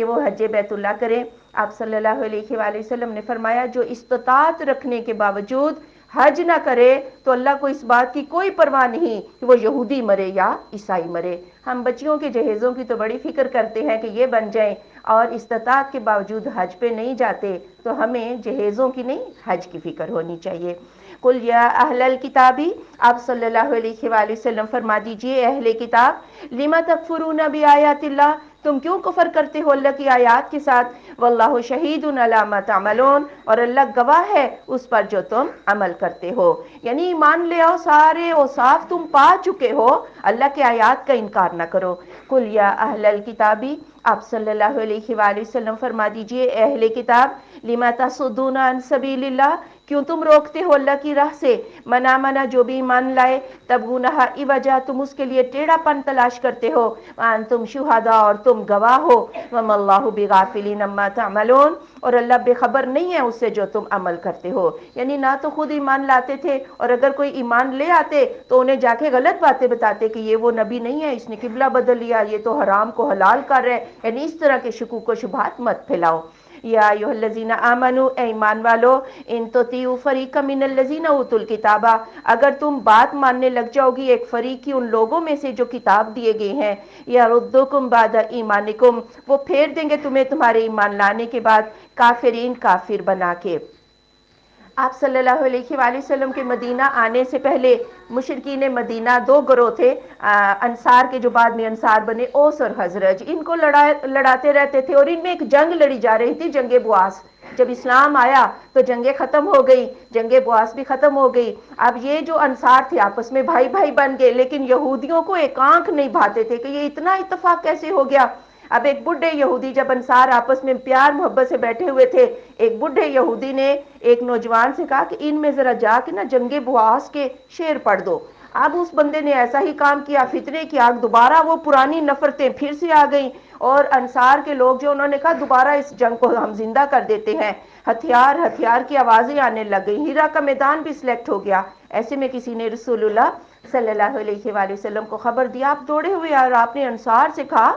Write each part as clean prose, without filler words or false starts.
کہ وہ حج بیت اللہ کریں۔ آپ صلی اللہ علیہ وآلہ وسلم نے فرمایا جو استطاعت رکھنے کے باوجود حج نہ کرے تو اللہ کو اس بات کی کوئی پرواہ نہیں کہ وہ یہودی مرے یا عیسائی مرے۔ ہم بچیوں کے جہیزوں کی تو بڑی فکر کرتے ہیں کہ یہ بن جائیں، اور استطاعت کے باوجود حج پہ نہیں جاتے، تو ہمیں جہیزوں کی نہیں حج کی فکر ہونی چاہیے۔ قل یا اہل الکتابی، آپ صلی اللہ علیہ وآلہ وسلم فرما دیجئے اہل کتاب، لما تکفرون بآیات اللہ، تم کیوں کفر کرتے ہو اللہ کی آیات کے ساتھ، واللہ شہید علی ما تعملون، اور اللہ گواہ ہے اس پر جو تم عمل کرتے ہو۔ یعنی ایمان لے آؤ، سارے اوصاف تم پا چکے ہو، اللہ کے آیات کا انکار نہ کرو۔ قل یا اہل الکتابی، آپ صلی اللہ علیہ وآلہ وسلم فرما دیجئے اہل کتاب، لما تصدون عن سبیل اللہ، کیوں تم روکتے ہو اللہ کی راہ سے، من آمن، جو بھی ایمان لائے، تبغونہا عوجا، تم اس کے لیے ٹیڑھا پن تلاش کرتے ہو، وانتم شہداء، اور تم گواہ ہو، وما اللہ بغافل عما تعملون، اور اللہ بے خبر نہیں ہے اس سے جو تم عمل کرتے ہو۔ یعنی نہ تو خود ایمان لاتے تھے، اور اگر کوئی ایمان لے آتے تو انہیں جا کے غلط باتیں بتاتے کہ یہ وہ نبی نہیں ہے، اس نے قبلہ بدل لیا، یہ تو حرام کو حلال کر رہے، یعنی اس طرح کے شکوک و شبہات مت پھیلاؤ۔ یا ایھا الذین آمنوا، اے ایمان والو، ان تطیعوا فریقا من الذین اوتوا الکتاب، اگر تم بات ماننے لگ جاؤ گی ایک فریق کی ان لوگوں میں سے جو کتاب دیے گئے ہیں، یردوکم بعد ایمانکم، وہ پھیر دیں گے تمہیں تمہارے ایمان لانے کے بعد کافرین، کافر بنا کے۔ آپ صلی اللہ علیہ وآلہ وسلم کے مدینہ آنے سے پہلے مشرکین مدینہ دو گروہ تھے، انصار کے جو بعد میں انصار بنے، اوس اور خزرج، ان کو لڑاتے رہتے تھے، اور ان میں ایک جنگ لڑی جا رہی تھی، جنگ بواس۔ جب اسلام آیا تو جنگیں ختم ہو گئی، جنگ بواس بھی ختم ہو گئی۔ اب یہ جو انصار تھے آپس میں بھائی بھائی بن گئے، لیکن یہودیوں کو ایک آنکھ نہیں بھاتے تھے کہ یہ اتنا اتفاق کیسے ہو گیا۔ اب ایک بڈھے یہودی، جب انصار آپس میں پیار محبت سے بیٹھے ہوئے تھے، ایک بڈھے یہودی نے ایک نوجوان سے کہا کہ ان میں ذرا جا کے نا جنگ بواس کے شعر پڑھ دو۔ اب اس بندے نے ایسا ہی کام کیا، فتنے کی آگ، دوبارہ وہ پرانی نفرتیں پھر سے آ گئیں، اور انصار کے لوگ جو انہوں نے کہا دوبارہ اس جنگ کو ہم زندہ کر دیتے ہیں، ہتھیار کی آوازیں آنے لگ گئی، ہیرا کا میدان بھی سلیکٹ ہو گیا۔ ایسے میں کسی نے رسول اللہ صلی اللہ علیہ وآلہ وسلم کو خبر دیا، آپ دوڑے ہوئے اور آپ نے انصار سے کہا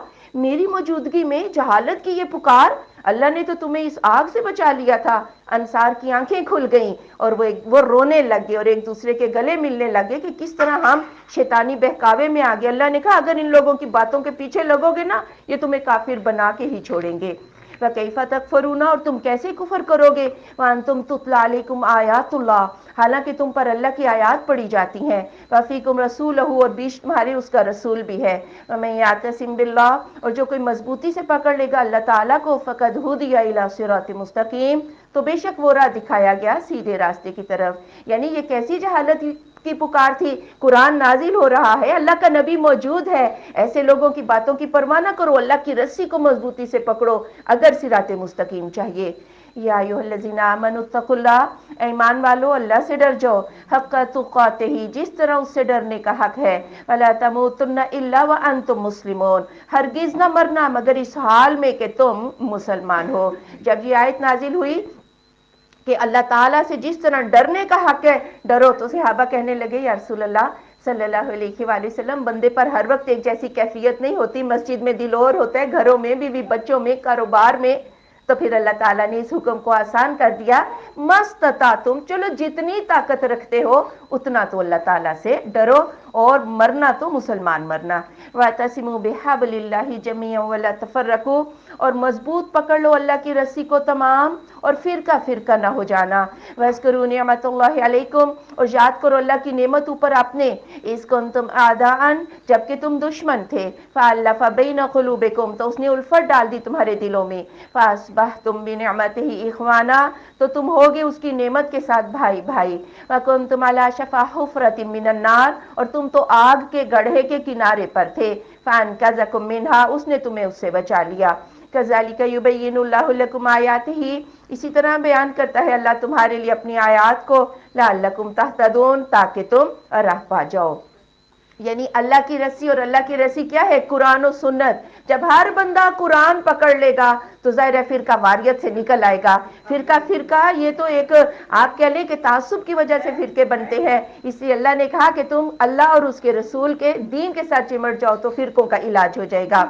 میری موجودگی میں جہالت کی یہ پکار، اللہ نے تو تمہیں اس آگ سے بچا لیا تھا۔ انصار کی آنکھیں کھل گئیں اور وہ رونے لگ گئے اور ایک دوسرے کے گلے ملنے لگے کہ کس طرح ہم شیطانی بہکاوے میں آ گئے۔ اللہ نے کہا اگر ان لوگوں کی باتوں کے پیچھے لگو گے نا، یہ تمہیں کافر بنا کے ہی چھوڑیں گے۔ وَكَيْفَ تَكْفُرُونَ، اور تم کیسے کفر کرو گے، وَأَنْتُمْ تُتْلَىٰ عَلَيْكُمْ آیَاتُ اللَّهِ، حالانکہ تم پر اللہ کی آیات پڑھی جاتی ہیں، وَفِيكُمْ رَسُولُهُ، اور بیچ تمہارے اس کا رسول بھی ہے، وَمَن يَعْتَصِم بِاللَّهِ، اور جو کوئی مضبوطی سے پکڑ لے گا اللہ تعالیٰ کو، فَقَدْ هُدِيَ إِلَىٰ صِرَاطٍ مُسْتَقِيمٍ، تو بے شک وہ راہ دکھایا گیا سیدھے راستے کی طرف۔ یعنی یہ کیسی جہالت کی پکار تھی، قرآن نازل ہو رہا ہے، اللہ کا نبی موجود ہے، ایسے لوگوں کی باتوں کی پرواہ نہ کرو، اللہ کی رسی کو مضبوطی سے پکڑو اگر صراط مستقیم چاہیے۔ یا ایھا الذین آمنوا اتقوا اللہ، ایمان والو اللہ سے ڈر جاؤ، حق تقاتہ، جس طرح اس سے ڈرنے کا حق ہے، ولا تموتن الا وانتم مسلمون، ہرگز نہ مرنا مگر اس حال میں کہ تم مسلمان ہو۔ جب یہ آیت نازل ہوئی کہ اللہ تعالیٰ سے جس طرح ڈرنے کا حق ہے ڈرو، تو صحابہ کہنے لگے یا رسول اللہ صلی اللہ علیہ وآلہ وسلم، بندے پر ہر وقت ایک جیسی کیفیت نہیں ہوتی، مسجد میں دل اور ہوتا ہے، گھروں میں، بیوی بچوں میں، کاروبار میں۔ تو پھر اللہ تعالیٰ نے اس حکم کو آسان کر دیا، مستطعتم، چلو جتنی طاقت رکھتے ہو اتنا تو اللہ تعالیٰ سے ڈرو، اور مرنا تو مسلمان مرنا۔ وَاعْتَصِمُوا بِحَبْلِ اللَّهِ جَمِيعًا وَلَا تَفَرَّقُوا، اور مضبوط پکڑ لو اللہ کی رسی کو تمام، اور فرقہ فرقہ نہ ہو جانا۔ وَاذْكُرُوا نِعْمَتَ اللَّهِ عَلَيْكُمْ، اور یاد کرو اللہ کی نعمت اوپر اپنے، اِذْ كُنتُمْ أَعْدَاءً، جبکہ تم دشمن تھے، فَأَلَّفَ بَيْنَ قُلُوبِكُمْ، تو اس نے الفت ڈال دی تمہارے دلوں میں، فَأَصْبَحْتُمْ بِنِعْمَتِهِ إِخْوَانًا، تو تم ہوگے اس کی نعمت کے ساتھ بھائی بھائی، وَكُنتُمْ عَلَىٰ شَفَا حُفْرَةٍ مِّنَ النَّارِ، اور تم تو آگ کے گڑھے کے کنارے پر تھے، فَأَنْقَذَكُم مِّنْهَا، اس نے تمہیں اس سے بچا لیا۔ كَذَلِكَ يُبَيِّنُ اللَّهُ لَكُمْ آيَاتِهِ، اسی طرح بیان کرتا ہے اللہ تمہارے لیے اپنی آیات کو، لَعَلَّكُمْ تَهْتَدُونَ، تاکہ تم راہ پا جاؤ۔ یعنی اللہ کی رسی، اور اللہ کی رسی کیا ہے؟ قرآن و سنت۔ جب ہر بندہ قرآن پکڑ لے گا تو ظاہر ہے فرقہ واریت سے نکل آئے گا۔ فرقہ یہ تو ایک آپ کہہ لیں کہ تعصب کی وجہ سے فرقے بنتے ہیں، اس لیے اللہ نے کہا کہ تم اللہ اور اس کے رسول کے دین کے ساتھ چمٹ جاؤ تو فرقوں کا علاج ہو جائے گا۔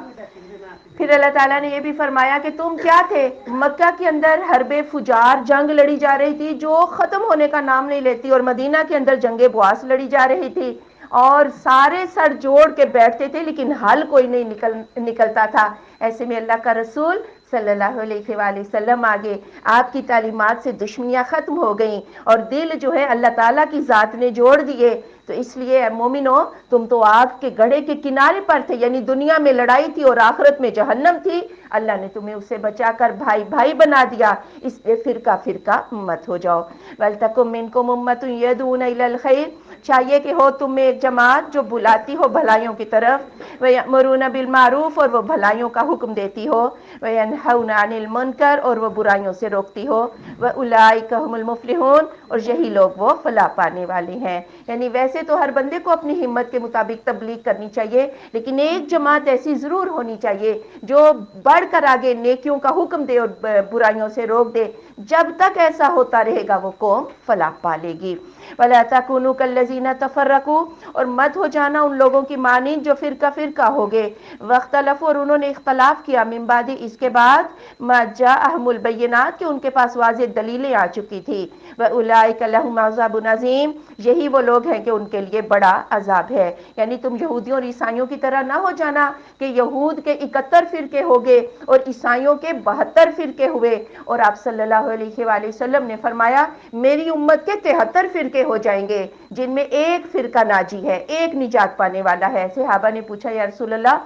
پھر اللہ تعالیٰ نے یہ بھی فرمایا کہ تم کیا تھے، مکہ کے اندر حرب فجار جنگ لڑی جا رہی تھی جو ختم ہونے کا نام نہیں لیتی، اور مدینہ کے اندر جنگ بواس لڑی جا رہی تھی، اور سارے سر جوڑ کے بیٹھتے تھے لیکن حل کوئی نہیں نکلتا تھا۔ ایسے میں اللہ کا رسول صلی اللہ علیہ وآلہ وسلم آگے، آپ کی تعلیمات سے دشمنیاں ختم ہو گئیں اور دل جو ہے اللہ تعالیٰ کی ذات نے جوڑ دیے۔ تو اس لیے اے مومنو، تم تو آگ کے گڑھے کے کنارے پر تھے، یعنی دنیا میں لڑائی تھی اور آخرت میں جہنم تھی، اللہ نے تمہیں اسے بچا کر بھائی بھائی بنا دیا، اس لیے فرقہ فرقہ مت ہو جاؤ۔ وَلْتَكُن مِّنكُمْ أُمَّةٌ يَدْعُونَ إِلَى الْخَيْرِ، چاہیے کہ ہو تم میں ایک جماعت جو بلاتی ہو بھلائیوں کی طرف، وَيَأْمُرُونَ بِالْمَعْرُوفِ، اور وہ بھلائیوں کا حکم دیتی ہو، وَيَنْهَوْنَ عَنِ الْمُنکَرِ، اور وہ برائیوں سے روکتی ہو، وَأُولَٰئِکَ هُمُ الْمُفْلِحُونَ، اور یہی لوگ وہ فلاح پانے والے ہیں۔ یعنی ویسے تو ہر بندے کو اپنی ہمت کے مطابق تبلیغ کرنی چاہیے، لیکن ایک جماعت ایسی ضرور ہونی چاہیے جو بڑھ کر آگے نیکیوں کا حکم دے اور برائیوں سے روک دے۔ جب تک ایسا ہوتا رہے گا وہ قوم فلاح پالے گی۔ وَلَا تَكُونُوا كَالَّذِينَ تَفَرَّقُوا، اور مت ہو جانا ان لوگوں کی مانند جو فرقہ فرقہ ہو گئے، وَاخْتَلَفُوا، اور انہوں نے اختلاف کیا، مِن بعد، اس کے بعد، مَا جَاءَهُمُ الْبَيِّنَاتُ، کہ ان کے پاس واضح دلیلیں آ چکی تھی، وَأُولَٰئِكَ لَهُمْ عَذَابٌ عَظِيمٌ، یہی وہ لوگ ہیں کہ ان کے لیے بڑا عذاب ہے۔ یعنی تم یہودیوں اور عیسائیوں کی طرح نہ ہو جانا کہ یہود کے 71 فرقے ہو گئے اور عیسائیوں کے 72 فرقے ہوئے، اور آپ صلی اللہ علیہ وآلہ وسلم نے فرمایا میری امت کے 73 فرقے ہو جائیں گے جن میں ایک فرقہ ناجی ہے، ایک نجات پانے والا ہے۔ صحابہ نے پوچھا یا رسول اللہ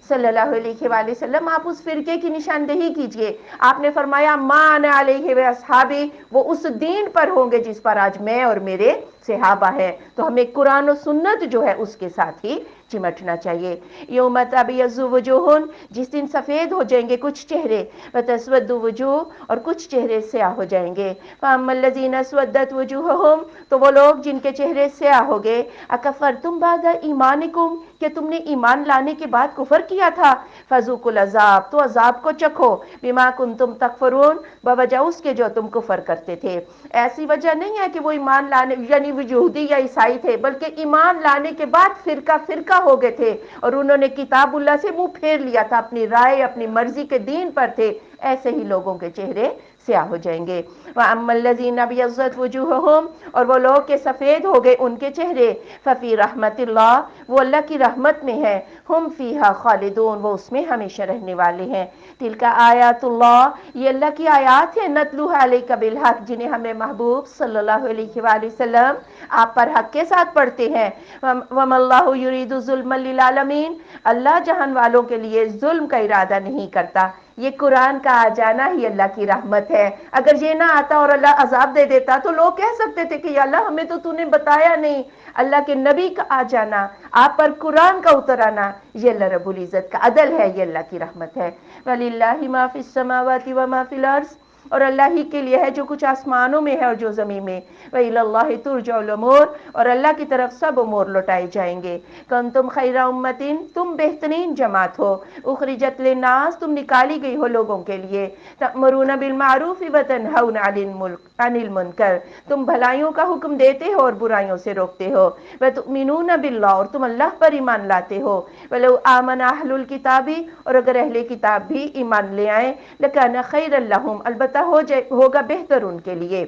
صلی اللہ علیہ وآلہ وسلم، آپ اس فرقے کی نشاندہی کیجئے۔ آپ نے فرمایا ما انا علیہ واصحابی، وہ اس دین پر ہوں گے جس پر آج میں اور میرے صحابہ ہیں۔ تو ہمیں قرآن و سنت جو ہے اس کے ساتھ ہی چمٹنا چاہیے۔ یوم تبیض وجوہ، جس دن سفید ہو جائیں گے کچھ چہرے، وتسود وجوہ، اور کچھ چہرے سیاہ ہو جائیں گے۔ فاما الذین اسودت وجوہہم، تو وہ لوگ جن کے چہرے سیاہ ہو گئے، اکفرتم بعد ایمانکم، کہ تم نے ایمان لانے کے بعد کفر کیا تھا، فذوقوا العذاب، تو عذاب کو چکھو، بما کنتم تکفرون، بوجہ اس کے جو تم کفر کرتے تھے۔ ایسی وجہ نہیں ہے کہ وہ ایمان لانے یعنی وہ یہودی یا عیسائی تھے، بلکہ ایمان لانے کے بعد فرقہ فرقہ ہو گئے تھے اور انہوں نے کتاب اللہ سے منہ پھیر لیا تھا، اپنی رائے اپنی مرضی کے دین پر تھے، ایسے ہی لوگوں کے چہرے سیاہ ہو جائیں گے۔ وَأَمَّا الَّذِينَ ابْيَضَّتْ وُجُوهُهُمْ، اور وہ لوگ کے سفید ہو گئے ان کے چہرے، فَفِي رَحْمَةِ اللَّهِ، وہ اللہ کی رحمت میں ہے، ہم فیہا خالدون، وہ اس میں ہمیشہ رہنے والے ہیں۔ تلک آیات اللہ، یہ اللہ کی آیات ہیں، نتلوہا علیک بالحق، جنہیں ہمیں محبوب صلی اللہ علیہ وآلہ وسلم آپ پر حق کے ساتھ پڑھتے ہیں۔ وَمَا اللَّهُ يُرِيدُ ظُلْمًا لِلْعَالَمِينَ، اللہ جہان والوں کے لیے ظلم کا ارادہ نہیں کرتا۔ یہ قرآن کا آ جانا ہی اللہ کی رحمت ہے۔ اگر یہ نہ آتا اور اللہ عذاب دے دیتا تو لوگ کہہ سکتے تھے کہ یا اللہ ہمیں تو نے بتایا نہیں۔ اللہ کے نبی کا آ جانا، آپ پر قرآن کا اتر آنا، یہ اللہ رب العزت کا عدل ہے، یہ اللہ کی رحمت ہے۔ وَلِلَّهِ مَا فِي السَّمَاوَاتِ وَمَا فِي الْأَرْضِ، اور اللہ ہی کے لیے ہے جو کچھ آسمانوں میں ہے اور جو زمین میں۔ وَإِلَى اللَّهِ تُرْجَعُ الْأُمُورُ، اور اللہ کی طرف سب امور لوٹائے جائیں گے۔ كُنتُمْ خَيْرَ أُمَّةٍ، تم بہترین جماعت ہو، اخرجت للناس، تم نکالی گئی ہو لوگوں کے لیے، تأمرون بالمعروف وتنہون عن المنکر، تم بھلائیوں کا حکم دیتے ہو اور برائیوں سے روکتے ہو، وتؤمنون باللہ، اور تم اللہ پر ایمان لاتے ہو، ولو آمن اہل الکتاب، اور اگر اہل کتاب بھی ایمان لے آئیں، لکان خیرا لہم، البتہ ہوگا بہتر ان کے لیے۔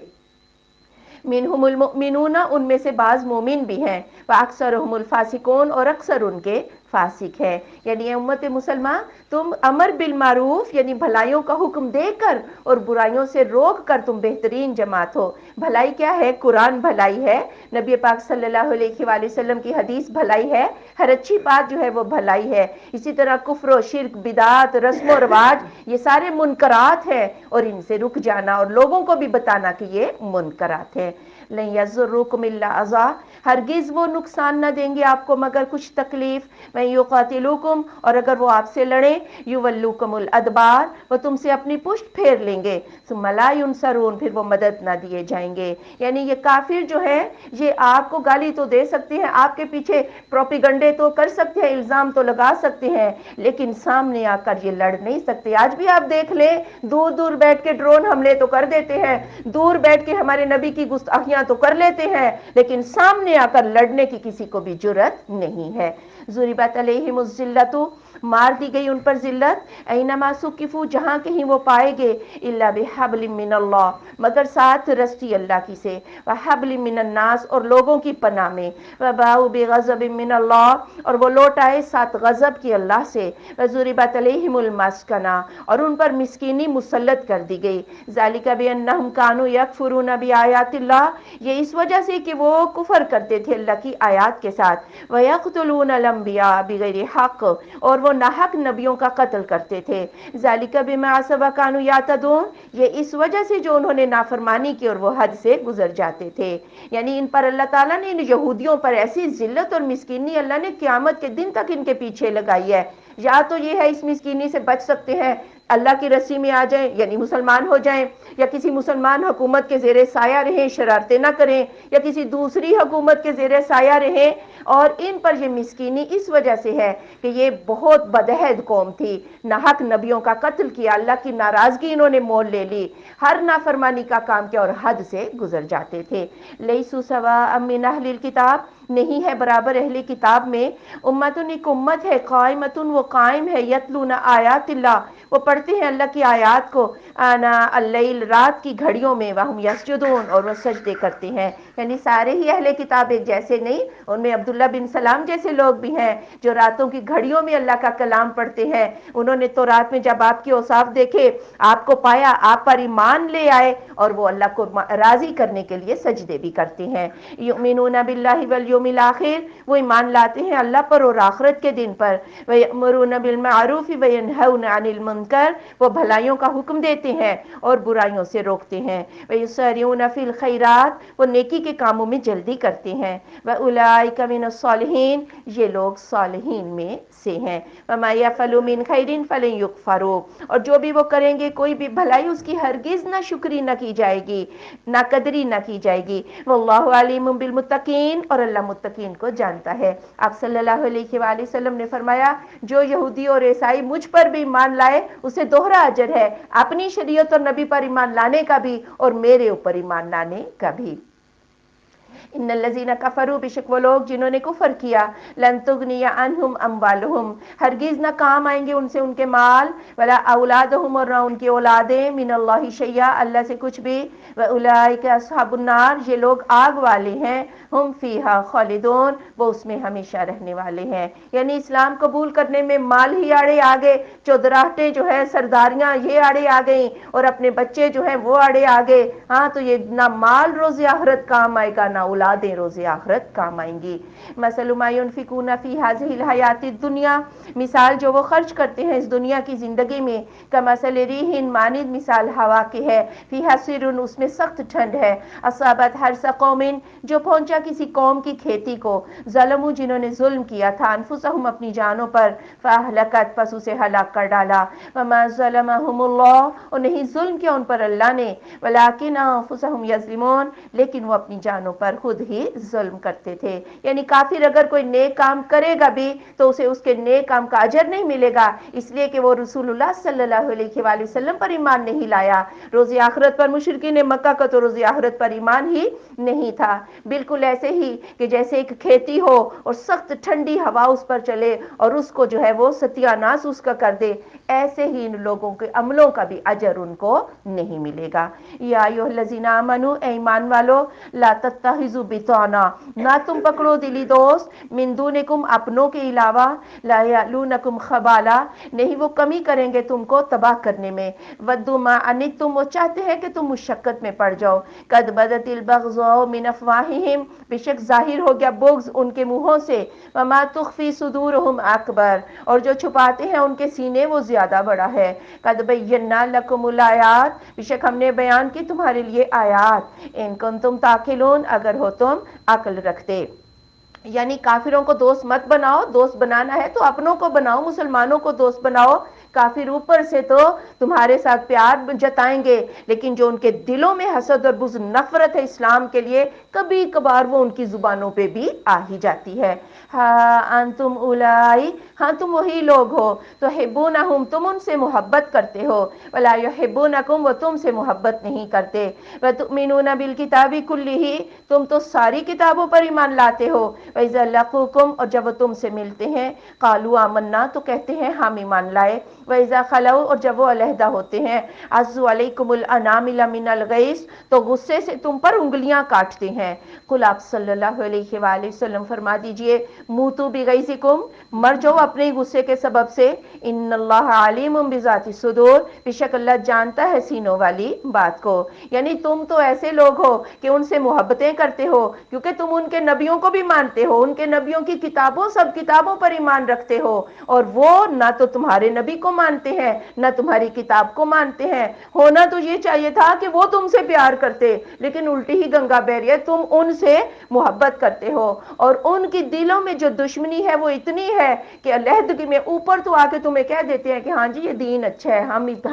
منہم المؤمنون، ان میں سے بعض مومن بھی ہیں، واکثرہم الفاسقون، اور اکثر ان کے فاسق ہیں۔ یعنی امت مسلمہ، تم امر بالمعروف یعنی بھلائیوں کا حکم دے کر اور برائیوں سے روک کر تم بہترین جماعت ہو۔ بھلائی کیا ہے؟ قرآن بھلائی ہے، نبی پاک صلی اللہ علیہ وآلہ وسلم کی حدیث بھلائی ہے، ہر اچھی بات جو ہے وہ بھلائی ہے۔ اسی طرح کفر و شرک، بدعات، رسم و رواج، یہ سارے منکرات ہیں، اور ان سے رک جانا اور لوگوں کو بھی بتانا کہ یہ منکرات ہیں۔ لن یضرکم الا اذی، ہرگز وہ نقصان نہ دیں گے آپ کو مگر کچھ تکلیف۔ وَإِن یقاتلوکم، اور اگر وہ آپ سے لڑیں، یولوکم الادبار، وہ تم سے اپنی پشت پھیر لیں گے، ثم لا ینصرون، پھر وہ مدد نہ دیے جائیں گے۔ یعنی یہ کافر جو ہے یہ آپ کو گالی تو دے سکتے ہیں، آپ کے پیچھے پروپیگنڈے تو کر سکتے ہیں، الزام تو لگا سکتے ہیں، لیکن سامنے آ کر یہ لڑ نہیں سکتے۔ آج بھی آپ دیکھ لیں، دور دور بیٹھ کے ڈرون حملے تو کر دیتے ہیں، دور بیٹھ کے ہمارے نبی کی گستاخیاں تو کر لیتے ہیں، لیکن سامنے آ کر لڑنے کی کسی کو بھی جرأت نہیں ہے۔ ضربت علیہم الذلۃ، مار دی گئی ان پر ذلت، اینما سکفو جہاں کہیں وہ پائے گے، الا بحبل من اللہ مگر ساتھ رسی اللہ کی سے، وحبل من الناس اور لوگوں کی پناہ میں، وباؤ بغضب من اللہ اور وہ لوٹ آئے ساتھ غضب کی اللہ سے، وضربت علیہم المسکنہ اور ان پر مسکینی مسلط کر دی گئی، ذالک بانہم کانوا یکفرون بآیات اللہ یہ اس وجہ سے کہ وہ کفر کرتے تھے اللہ کی آیات کے ساتھ، وَيَقْتُلُونَ الْأَنْبِيَاءَ بِغَيْرِ حق اور وہ ناحق نبیوں کا قتل کرتے تھے، ذَلِكَ بِمَا عَصَوْا وَكَانُوا يَعْتَدُونَ یہ اس وجہ سے جو انہوں نے نافرمانی کی اور وہ حد سے گزر جاتے تھے، یعنی ان پر اللہ تعالیٰ نے ان یہودیوں پر ایسی ذلت اور مسکینی اللہ نے قیامت کے دن تک ان کے پیچھے لگائی ہے، یا تو یہ ہے اس مسکینی سے بچ سکتے ہیں اللہ کی رسی میں آ جائیں یعنی مسلمان ہو جائیں، یا کسی مسلمان حکومت کے زیر سایہ رہیں شرارتیں نہ کریں، یا کسی دوسری حکومت کے زیر سایہ رہیں، اور ان پر یہ مسکینی اس وجہ سے ہے کہ یہ بہت بدعہد قوم تھی، ناحق نبیوں کا قتل کیا، اللہ کی ناراضگی انہوں نے مول لے لی، ہر نافرمانی کا کام کیا اور حد سے گزر جاتے تھے، لیسوا سواء من اہل الکتاب نہیں ہے برابر اہل کتاب میں، امتن ایک امت ہے، قائمتن وہ قائم ہے، یتلون آیات اللہ وہ پڑھتے ہیں اللہ کی آیات کو، آنا اللیل رات کی گھڑیوں میں، وہم یسجدون اور وہ سجدے کرتے ہیں، یعنی سارے ہی اہل کتاب ایک جیسے نہیں، ان میں عبداللہ بن سلام جیسے لوگ بھی ہیں جو راتوں کی گھڑیوں میں اللہ کا کلام پڑھتے ہیں، انہوں نے تو رات میں جب آپ کے اوصاف دیکھے، آپ کو پایا، آپ پر ایمان لے آئے اور وہ اللہ کو راضی کرنے کے لیے سجدے بھی کرتے ہیں، یؤمنون باللہ والیوم الآخر وہ ایمان لاتے ہیں اللہ پر اور آخرت کے دن پر، وَيَأْمُرُونَ بِالْمَعْرُوفِ وَيَنْهَوْنَ عَنِ الْمُنْكَرِ وہ بھلائیوں کا حکم دیتے ہیں اور برائیوں سے روکتے ہیں، وَيُسَارِعُونَ فِي الْخَيْرَاتِ وہ نیکی کے کاموں میں جلدی کرتے ہیں، وَأُولَٰئِكَ مِنَ الصَّالِحِينَ یہ لوگ صالحین میں سے ہیں، وَمَا يَفْعَلُوا مِنْ خَيْرٍ فَلَنْ يُكْفَرُوهُ اور جو بھی وہ کریں گے کوئی بھی بھلائی اس کی ہرگز نہ شکری نہ کی جائے گی، نہ قدری نہ کی جائے گی، واللہ علیم بالمتقین اور اللہ متقین کو جانتا ہے۔ آپ صلی اللہ علیہ وآلہ وسلم نے فرمایا جو یہودی اور عیسائی مجھ پر بھی ایمان لائے اسے دوہرا اجر ہے، اپنی شریعت اور نبی پر ایمان لانے کا بھی اور میرے اوپر ایمان لانے کا بھی۔ ان الذین کفروا بشک وہ لوگ جنہوں نے کفر کیا، لن تغنی عنہم اموالہم ہرگز نہ کام آئیں گے ان سے ان کے مال، ولا اولادہم اور نہ ان کی اولادیں، من اللہ شیئا اللہ سے کچھ بھی، واولئک اصحاب النار یہ لوگ آگ والے ہیں، ہم فیہا خالدون وہ اس میں ہمیشہ رہنے والے ہیں، یعنی اسلام قبول کرنے میں مال ہی آڑے آ گئے، چودراہٹیں جو ہے سرداریاں یہ آڑے آ گئیں اور اپنے بچے جو ہیں وہ آڑے آ گئے، ہاں تو یہ نہ مال روز آخرت کام آئے گا نہ اولادیں روز آخرت کام آئیں گی۔ مثل ما ينفقون فی هذه الحیات الدنیا مثال جو وہ خرچ کرتے ہیں اس دنیا کی زندگی میں، کمثل ریح مانند مثال ہوا کے ہے، فیہا سر اس میں سخت ٹھنڈ ہے، اصابت حرث قوم جو پہنچا کسی قوم کی کھیتی کو، ظلموا جنہوں نے ظلم کیا تھا، انفسہم اپنی جانوں پر، فاہلکت پس اسے ہلاک کر ڈالا، وما ظلمہم اللہ اور نہیں ظلم کیا ان پر اللہ نے، ولکن انفسہم یظلمون لیکن وہ اپنی جانوں پر خود ہی ظلم کرتے تھے، یعنی کافر اگر کوئی نیک کام کرے گا بھی تو اسے اس کے نیک کام کا اجر نہیں ملے گا، اس لیے کہ وہ رسول اللہ صلی اللہ علیہ وآلہ وسلم پر ایمان نہیں لایا، روز آخرت پر مشرکین مکہ کا تو روز آخرت پر ایمان ہی نہیں تھا، بالکل ایسے ہی کہ جیسے ایک کھیتی ہو اور سخت ٹھنڈی ہوا اس پر چلے اور اس کو جو ہے وہ ستیہ ناس اس کا کر دے، ایسے ہی ان لوگوں کے عملوں کا بھی اجر ان کو نہیں ملے گا۔ یا ایھا الذین آمنوا اے ایمان والو لا تتخذوا بطانا نہ تم پکڑو دلی دوست، من دونکم اپنوں کے علاوہ، لا یعلونکم خبالا نہیں وہ کمی کریں گے تم کو تباہ کرنے میں، ودوا ما عنتم وہ چاہتے ہیں کہ تم مشقت میں پڑ جاؤ، قد بدت البغضاء من افواہہم بے شک ظاہر ہو گیا بغض ان کے منہوں سے، وما تخفی صدورہم اکبر اور جو چھپاتے ہیں ان کے سینے وہ زیادہ بڑا ہے، قد بینا لکم الآیات بے شک ہم نے بیان کی تمہارے لیے آیات، ان کنتم تعقلون اگر ہو تم عقل رکھتے، یعنی کافروں کو دوست مت بناؤ، دوست بنانا ہے تو اپنوں کو بناؤ، مسلمانوں کو دوست بناؤ، کافر اوپر سے تو تمہارے ساتھ پیار جتائیں گے، لیکن جو ان کے دلوں میں حسد اور بغض نفرت ہے اسلام کے لیے، کبھی کبھار وہ ان کی زبانوں پہ بھی آ ہی جاتی ہے۔ ہاں انتم اولائی، ہاں تم وہی لوگ ہو، تحبونہم، تم ان سے محبت کرتے ہو، ولا یحبونکم، وہ تم سے محبت نہیں کرتے، وتؤمنون بالکتاب کلہ، تم تو ساری کتابوں پر ایمان لاتے ہو، وَإِذَا لَقُوكُمْ، اور جب وہ تم سے ملتے ہیں، قَالُوا آمَنَّا، تو کہتے ہیں ہم ایمان لائے، وَإِذَا خَلَوْا، اور جب وہ علیحدہ ہوتے ہیں، عَضُّوا عَلَيْكُمُ الْأَنَامِلَ مِنَ الْغَيْظِ، تو غصے سے تم پر انگلیاں کاٹتے ہیں۔ قل آپ صلی اللہ علیہ وآلہ وسلم فرما دیجئے، موتوا بغیظکم، مر جاؤ اپنے غصے کے سبب سے، ان اللہ علیم بذات الصدور، بے شک اللہ جانتا ہے سینوں والی بات کو۔ یعنی تم تو ایسے لوگ ہو کہ ان سے محبتیں کرتے ہو، کیونکہ تم ان کے نبیوں کو بھی مانتے ہو، ان کے نبیوں کی کتابوں، سب کتابوں پر ایمان رکھتے ہو، اور وہ نہ تو تمہارے نبی کو مانتے ہیں نہ تمہاری کتاب کو مانتے ہیں۔ ہونا تو یہ چاہیے تھا کہ وہ تم سے پیار کرتے، لیکن الٹی ہی گنگا بہ رہی ہے، تم ان سے محبت کرتے ہو، اور ان کی دلوں میں جو دشمنی ہے وہ اتنی ہے کہ علیحدگی میں اوپر تو آ کے تمہیں کہہ دیتے ہیں کہ ہاں جی یہ دین اچھا ہے،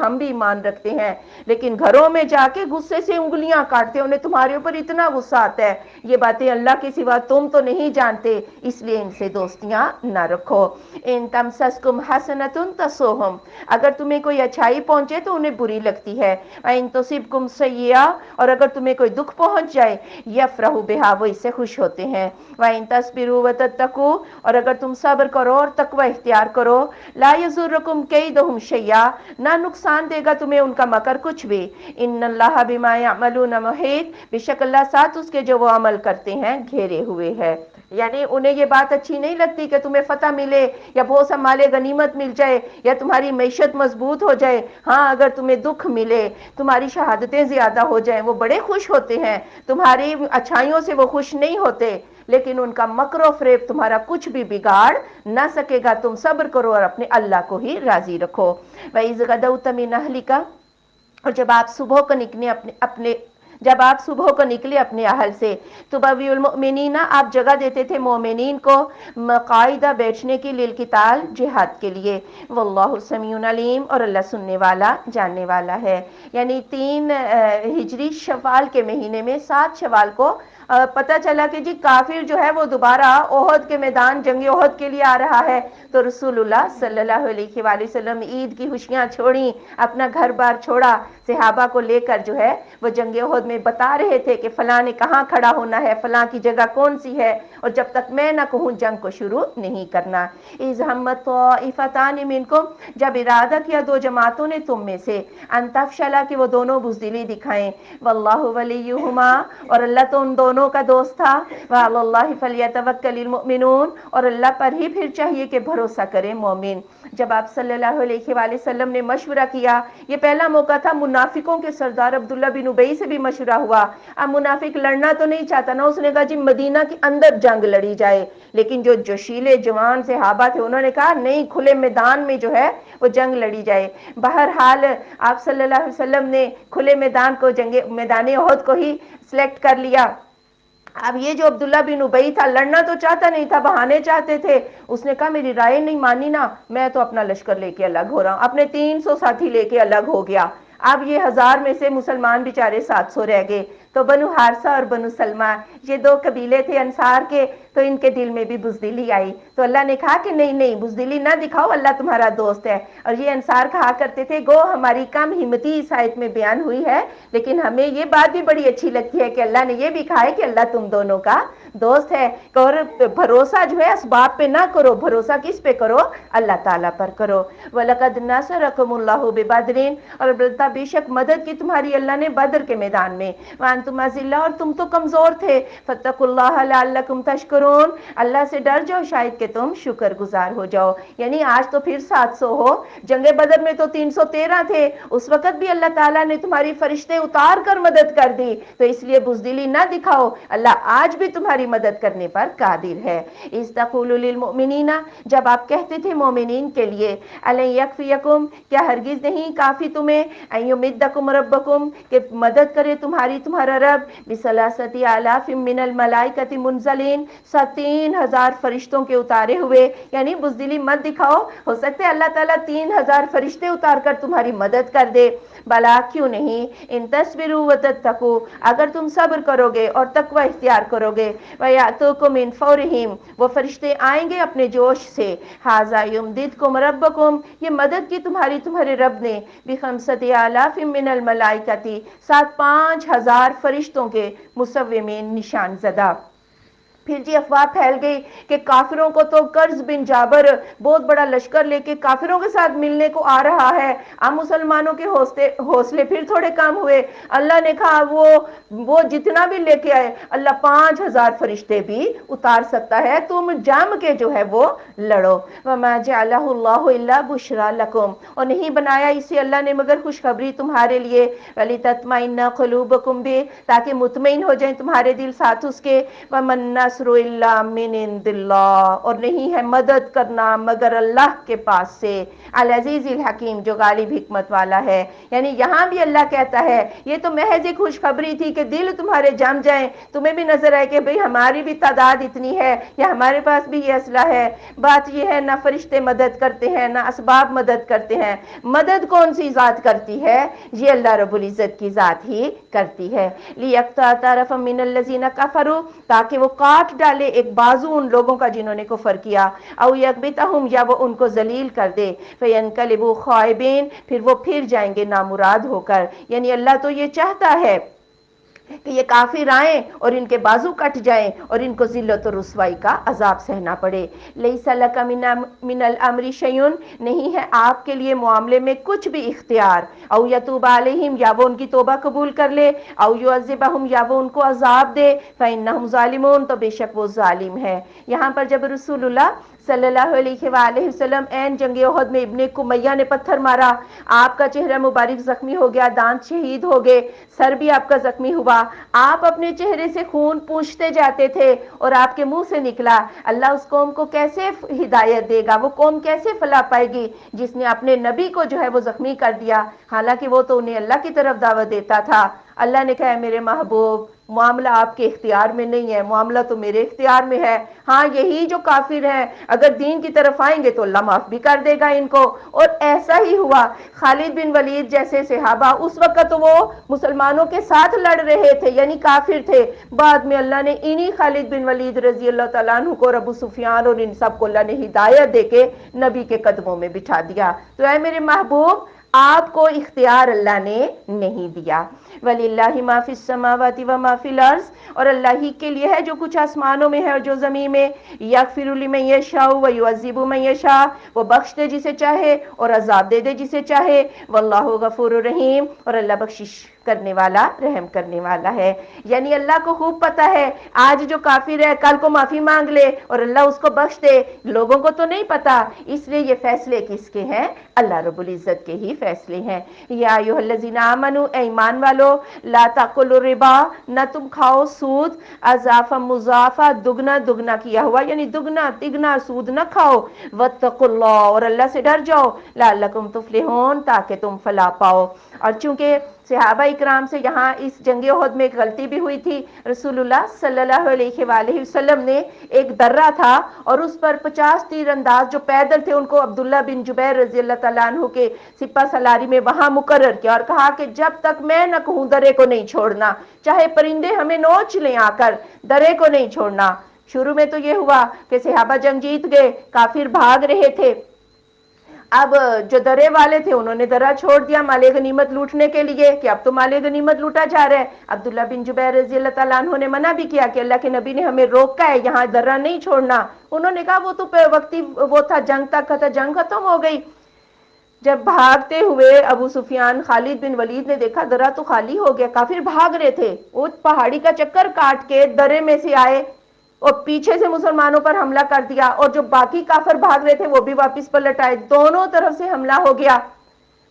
ہم بھی ایمان رکھتے ہیں، لیکن گھروں میں جا کے غصے سے انگلیاں کاٹتے ہیں، انہیں تمہارے اوپر اتنا غصہ آتا ہے۔ یہ باتیں اللہ کے سوا تم تو نہیں جانتے، اس لیے ان سے دوستیاں نہ رکھو۔ ان تمسسکم حسنۃ تسؤہم، اگر تمہیں کوئی اچھائی پہنچے تو انہیں بری لگتی ہے، وان تصبکم سیئۃ، اور اگر تمہیں کوئی دکھ پہنچ جائے، یفرحوا بہا، وہ اس سے خوش ہوتے ہیں، وان تصبروا وتتقوا، اور اگر تم صبر کرو اور تقوی اختیار کرو، لا یضرکم کیدہم شیئا، نہ نقصان دے گا تمہیں ان کا مکر کچھ بھی، ان اللہ بما یعملون محیط، بے شک اللہ ساتھ اس کے جو وہ عمل کرتے ہیں گھیرے ہوئے ہے۔ یعنی انہیں یہ بات اچھی نہیں لگتی کہ تمہیں فتح ملے یا بہت سا مال غنیمت مل جائے یا تمہاری معیشت مضبوط ہو جائے، ہاں اگر تمہیں دکھ ملے، تمہاری شہادتیں زیادہ ہو جائیں، وہ بڑے خوش ہوتے ہیں، تمہاری اچھائیوں سے وہ خوش نہیں ہوتے، لیکن ان کا مکر و فریب تمہارا کچھ بھی بگاڑ نہ سکے گا، تم صبر کرو اور اپنے اللہ کو ہی راضی رکھو۔ وَإِذْ غَدَوْتَ مِنْ أَهْلِكَ، اور جب آپ صبح کو نکلے اپنے اہل سے، تبوی المؤمنین، آپ جگہ دیتے تھے مومنین کو مقاعدہ بیٹھنے کی، للقتال، جہاد کے لیے، واللہ سمیع علیم، اور اللہ سننے والا جاننے والا ہے۔ یعنی 3 ہجری شوال کے مہینے میں 7 شوال کو پتہ چلا کہ جی کافر جو ہے وہ دوبارہ احد کے میدان، جنگ احد کے لیے آ رہا ہے، تو رسول اللہ صلی اللہ علیہ وآلہ وسلم عید کی خوشیاں چھوڑیں، اپنا گھر بار چھوڑا، صحابہ کو لے کر جو ہے وہ جنگ احد میں بتا رہے تھے کہ فلاں نے کہاں کھڑا ہونا ہے، فلاں کی جگہ کون سی ہے، اور جب تک میں نہ کہوں جنگ کو شروع نہیں کرنا۔ اذ ہمت طائفتان منکم، جب ارادہ کیا 2 جماعتوں نے تم میں سے، ان تفشلا، کہ وہ دونوں بزدلی دکھائیں، واللہ ولیہما، اور اللہ تو ان دونوں کا دوست تھا، وعلی اللہ فلیتوکل المؤمنون، اور اللہ پر ہی پھر چاہیے کہ بھروسہ کرے مومن۔ جب آپ صلی اللہ علیہ وآلہ وسلم نے مشورہ کیا، یہ پہلا موقع تھا، منافقوں کے سردار عبداللہ بن ابی سے بھی مشورہ ہوا، اب منافق لڑنا تو نہیں چاہتا نا، اس نے کہا جی مدینہ کے اندر جنگ لڑی جائے، لیکن جو جوشیلے جوان صحابہ تھے انہوں نے کہا نہیں، کھلے میدان میں جو ہے وہ جنگ لڑی جائے۔ بہرحال آپ صلی اللہ علیہ وسلم نے کھلے میدان کو، میدان احد کو ہی سلیکٹ کر لیا۔ اب یہ جو عبداللہ بن ابی تھا، لڑنا تو چاہتا نہیں تھا، بہانے چاہتے تھے، اس نے کہا میری رائے نہیں مانی نا، میں تو اپنا لشکر لے کے الگ ہو رہا ہوں، اپنے 300 ساتھی لے کے الگ ہو گیا۔ اب یہ 1000 میں سے مسلمان بیچارے 700 رہ گئے، تو بنو حارثہ اور بنو سلمہ، یہ 2 قبیلے تھے انصار کے، تو ان کے دل میں بھی بزدلی آئی، تو اللہ نے کہا کہ نہیں بزدلی نہ دکھاؤ، اللہ تمہارا دوست ہے۔ اور یہ انصار کہا کرتے تھے گو ہماری کم ہمتی اس آیت میں بیان ہوئی ہے، لیکن ہمیں یہ بات بھی بڑی اچھی لگتی ہے کہ اللہ نے یہ بھی کہا ہے کہ اللہ تم دونوں کا دوست ہے، اور بھروسہ جو ہے اسباب پہ نہ کرو، بھروسہ کس پہ کرو؟ اللہ تعالیٰ پر کرو۔ وَلَقَدْ نَصَرَكُمُ اللَّهُ بِبَدْرٍ، اور البتہ بے شک مدد کی تمہاری اللہ نے بدر کے میدان میں، وَأَنْتُمْ أَذِلَّةٌ، اور تم تو کمزور تھے، فَاتَّقُوا اللَّهَ لَعَلَّكُمْ تَشْكُرُونَ، اللہ سے ڈر جاؤ شاید کہ تم شکر گزار ہو جاؤ۔ یعنی آج تو پھر 700 ہو، جنگ بدر میں تو 313 تھے، اس وقت بھی اللہ تعالیٰ نے تمہاری فرشتے اتار کر مدد کر دی، تو اس لیے بزدلی نہ دکھاؤ، اللہ آج بھی تمہاری مدد کرنے پر قادر ہے۔ اِذْ تَقُولُ لِلْمُؤْمِنِينَ، جب آپ کہتے تھے مومنین کے لیے، أَلَنْ يَكْفِيَكُمْ، کیا ہرگز نہیں کافی تمہیں، أَنْ يُمِدَّكُمْ رَبُّكُمْ، کہ مدد کرے تمہارا تمہارا رب بسلاستی آلاف من الملائکۃ منزلین 3,000 فرشتوں کے اتارے ہوئے، یعنی بزدلی مت دکھاؤ، ہو سکتا ہے اللہ تعالیٰ 3,000 فرشتے اتار کر تمہاری مدد کر دے، بلا کیوں نہیں، ان تصبروا وتتقوا، اگر تم صبر کرو گے اور تقوی اختیار کرو گے، وَيَأْتُوكُم مِّن فَوْرِهِمْ، وہ فرشتے آئیں گے اپنے جوش سے، ھذا یمددکم ربکم، یہ مدد کی تمہارے رب نے، بخمسۃ آلاف من الملائکۃ، 5,000 فرشتوں کے، مسومین نشان زدہ۔ پھر جی افواہ پھیل گئی کہ کافروں کو تو قرظ بن جابر بہت بڑا لشکر لے کے کافروں کے ساتھ ملنے کو آ رہا ہے، اب مسلمانوں کے حوصلے پھر تھوڑے کم ہوئے، اللہ نے کہا وہ جتنا بھی لے کے آئے اللہ 5,000 فرشتے بھی اتار سکتا ہے، تم جم کے جو ہے وہ لڑو۔ وما جعلہ اللہ الا بشرا لکم، اور نہیں بنایا اسے اللہ نے مگر خوشخبری تمہارے لیے، ولتطمئن قلوبکم بہ، تاکہ مطمئن ہو جائیں تمہارے دل ساتھ اس کے، ومن نصر الا من عند اللہ، اور نہیں ہے مدد کرنا مگر اللہ کے پاس سے، العزیز الحکیم، جو غالب حکمت والا ہے۔ یعنی یہاں بھی اللہ کہتا ہے یہ تو محض ایک خوشخبری تھی کہ دل تمہارے جم جائیں، تمہیں بھی نظر آئے کہ بھئی ہماری بھی تعداد اتنی ہے یا ہمارے پاس بھی یہ اسلحہ ہے، بات یہ ہے نہ فرشتے مدد کرتے ہیں نہ اسباب مدد کرتے ہیں، مدد کون سی ذات کرتی ہے؟ یہ اللہ رب العزت کی ذات ہی کرتی ہے۔ لِيَقْطَعَ طَرَفًا مِّنَ الَّذِينَ كَفَرُوا، تاکہ وہ کاٹ ڈالے ایک بازو ان لوگوں کا جنہوں نے کفر کیا، او یکبتہم، یا وہ ان کو ذلیل کر دے، فینقلبوا خائبین، پھر وہ پھر جائیں گے نامراد ہو کر۔ یعنی اللہ تو یہ چاہتا ہے کہ یہ کافر آئیں اور ان کے بازو کٹ جائیں اور ان کو ذلت و رسوائی کا عذاب سہنا پڑے۔ لیس لک من الامر شیء، نہیں ہے آپ کے لیے معاملے میں کچھ بھی اختیار، او یتوب علیہم، یا وہ ان کی توبہ قبول کر لے، او یعذبہم، یا وہ ان کو عذاب دے، فانہم ظالمون، تو بے شک وہ ظالم ہے۔ یہاں پر جب رسول اللہ صلی اللہ علیہ وآلہ وسلم این جنگ احد میں ابن کمیہ نے پتھر مارا، آپ کا چہرہ مبارک زخمی ہو گیا، دانت شہید ہو گئے، سر بھی آپ کا زخمی ہوا، آپ اپنے چہرے سے خون پوچھتے جاتے تھے اور آپ کے منہ سے نکلا، اللہ اس قوم کو کیسے ہدایت دے گا، وہ قوم کیسے فلاح پائے گی جس نے اپنے نبی کو جو ہے وہ زخمی کر دیا، حالانکہ وہ تو انہیں اللہ کی طرف دعوت دیتا تھا۔ اللہ نے کہا میرے محبوب معاملہ آپ کے اختیار میں نہیں ہے، معاملہ تو میرے اختیار میں ہے، ہاں یہی جو کافر ہیں اگر دین کی طرف آئیں گے تو اللہ معاف بھی کر دے گا ان کو، اور ایسا ہی ہوا۔ خالد بن ولید جیسے صحابہ اس وقت تو وہ مسلمانوں کے ساتھ لڑ رہے تھے، یعنی کافر تھے، بعد میں اللہ نے انہی خالد بن ولید رضی اللہ تعالیٰ عنہ کو، ابو سفیان اور ان سب کو اللہ نے ہدایت دے کے نبی کے قدموں میں بٹھا دیا۔ تو اے میرے محبوب آپ کو اختیار اللہ نے نہیں دیا۔ وَلِلَّهِ مَا فِي السَّمَاوَاتِ وَمَا فِي الْأَرْضِ، اور اللہ ہی کے لیے ہے جو کچھ آسمانوں میں ہے اور جو زمین میں، یغفر لمن یشاء ویعذب من یشاء، وہ بخش دے جسے چاہے اور عذاب دے دے جسے چاہے، واللہ غفور رحیم، اور اللہ بخشش کرنے والا رحم کرنے والا ہے۔ یعنی اللہ کو خوب پتہ ہے آج جو کافر ہے کل کو معافی مانگ لے اور اللہ اس کو بخش دے، لوگوں کو تو نہیں پتا، اس لیے یہ فیصلے کس کے ہیں؟ اللہ رب العزت کے ہی فیصلے ہیں۔ یا ایھا الذین آمنوا، اے ایمان والو، لا تاکلوا الربا، نہ تم کھاؤ سود، اضعافا مضاعفا، دگنا دگنا کیا ہوا، یعنی دگنا تگنا سود نہ کھاؤ، واتقوا اللہ، اور اللہ سے ڈر جاؤ، لعلکم تفلحون، تاکہ تم فلاح پاؤ۔ اور چونکہ صحابہ اکرام سے یہاں اس جنگ احد میں ایک غلطی بھی ہوئی تھی، رسول اللہ صلی اللہ علیہ وآلہ وسلم نے ایک درہ تھا اور اس پر 50 تیر انداز جو پیدل تھے ان کو عبداللہ بن جبیر رضی اللہ تعالیٰ عنہ کے سپہ سالاری میں وہاں مقرر کیا اور کہا کہ جب تک میں نہ کہوں درے کو نہیں چھوڑنا، چاہے پرندے ہمیں نوچ لیں آ کر، درے کو نہیں چھوڑنا۔ شروع میں تو یہ ہوا کہ صحابہ جنگ جیت گئے، کافر بھاگ رہے تھے، اب جو درے والے تھے انہوں نے درہ چھوڑ دیا مال غنیمت لوٹنے کے لیے کہ اب تو مال غنیمت لوٹا جا رہا ہے۔ عبداللہ بن جبیر رضی اللہ تعالیٰ عنہ نے منع بھی کیا کہ اللہ کے نبی نے ہمیں روکا ہے یہاں درہ نہیں چھوڑنا، انہوں نے کہا وہ تو وقتی وہ تھا، جنگ تک کا تھا، جنگ ختم ہو گئی۔ جب بھاگتے ہوئے ابو سفیان، خالد بن ولید نے دیکھا درہ تو خالی ہو گیا، کافر بھاگ رہے تھے، وہ پہاڑی کا چکر کاٹ کے درے میں سے آئے اور پیچھے سے مسلمانوں پر حملہ کر دیا، اور جو باقی کافر بھاگ رہے تھے وہ بھی واپس پلٹ آئے، دونوں طرف سے حملہ ہو گیا۔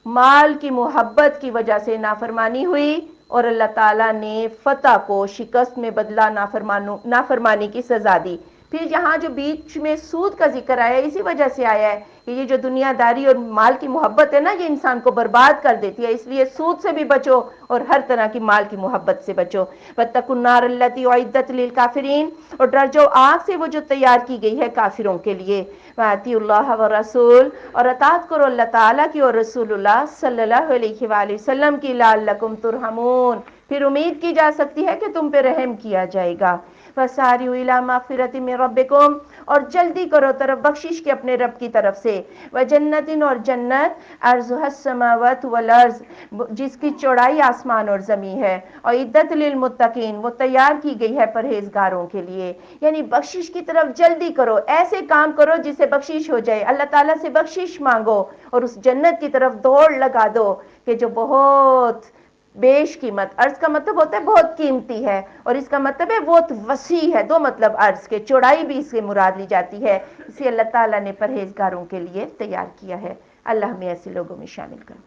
مال کی محبت کی وجہ سے نافرمانی ہوئی اور اللہ تعالیٰ نے فتح کو شکست میں بدلا نافرمانی کی سزا دی۔ پھر یہاں جو بیچ میں سود کا ذکر آیا اسی وجہ سے آیا ہے کہ یہ جو دنیا داری اور مال کی محبت ہے نا، یہ انسان کو برباد کر دیتی ہے، اس لیے سود سے بھی بچو اور ہر طرح کی مال کی محبت سے بچو۔ وَاتَّقُوا النَّارَ الَّتِي أُعِدَّتْ لِلْكَافِرِينَ، اور ڈر جاؤ آگ سے وہ جو تیار کی گئی ہے کافروں کے لیے۔ وَأَطِیعُوا اللَّهَ وَالرَّسُولَ، اور اطاعت کرو اللہ تعالیٰ کی اور رسول اللہ صلی اللہ علیہ وآلہ وسلم کی، لعلکم ترحمون، پھر امید کی جا سکتی ہے کہ تم پہ رحم کیا جائے گا۔ وَسَارِعُوا إِلَىٰ مَغْفِرَةٍ مِّن رَبِّكُمْ، اور جلدی کرو طرف بخشش کے اپنے رب کی طرف سے، وَجَنَّةٍ، اور جنت، عَرْضُهَا السَّمَاوَاتُ وَالْأَرْضُ، جس کی چوڑائی آسمان اور زمین ہے، اعدت للمتقین، وہ تیار کی گئی ہے پرہیزگاروں کے لیے۔ یعنی بخشش کی طرف جلدی کرو، ایسے کام کرو جس سے بخشش ہو جائے، اللہ تعالیٰ سے بخشش مانگو اور اس جنت کی طرف دوڑ لگا دو کہ جو بہت بیش قیمت، عرض کا مطلب ہوتا ہے بہت قیمتی ہے، اور اس کا مطلب ہے بہت وسیع ہے، دو مطلب عرض کے، چوڑائی بھی اس سے مراد لی جاتی ہے، اسے اللہ تعالیٰ نے پرہیزگاروں کے لیے تیار کیا ہے۔ اللہ ہمیں ایسے لوگوں میں شامل کر۔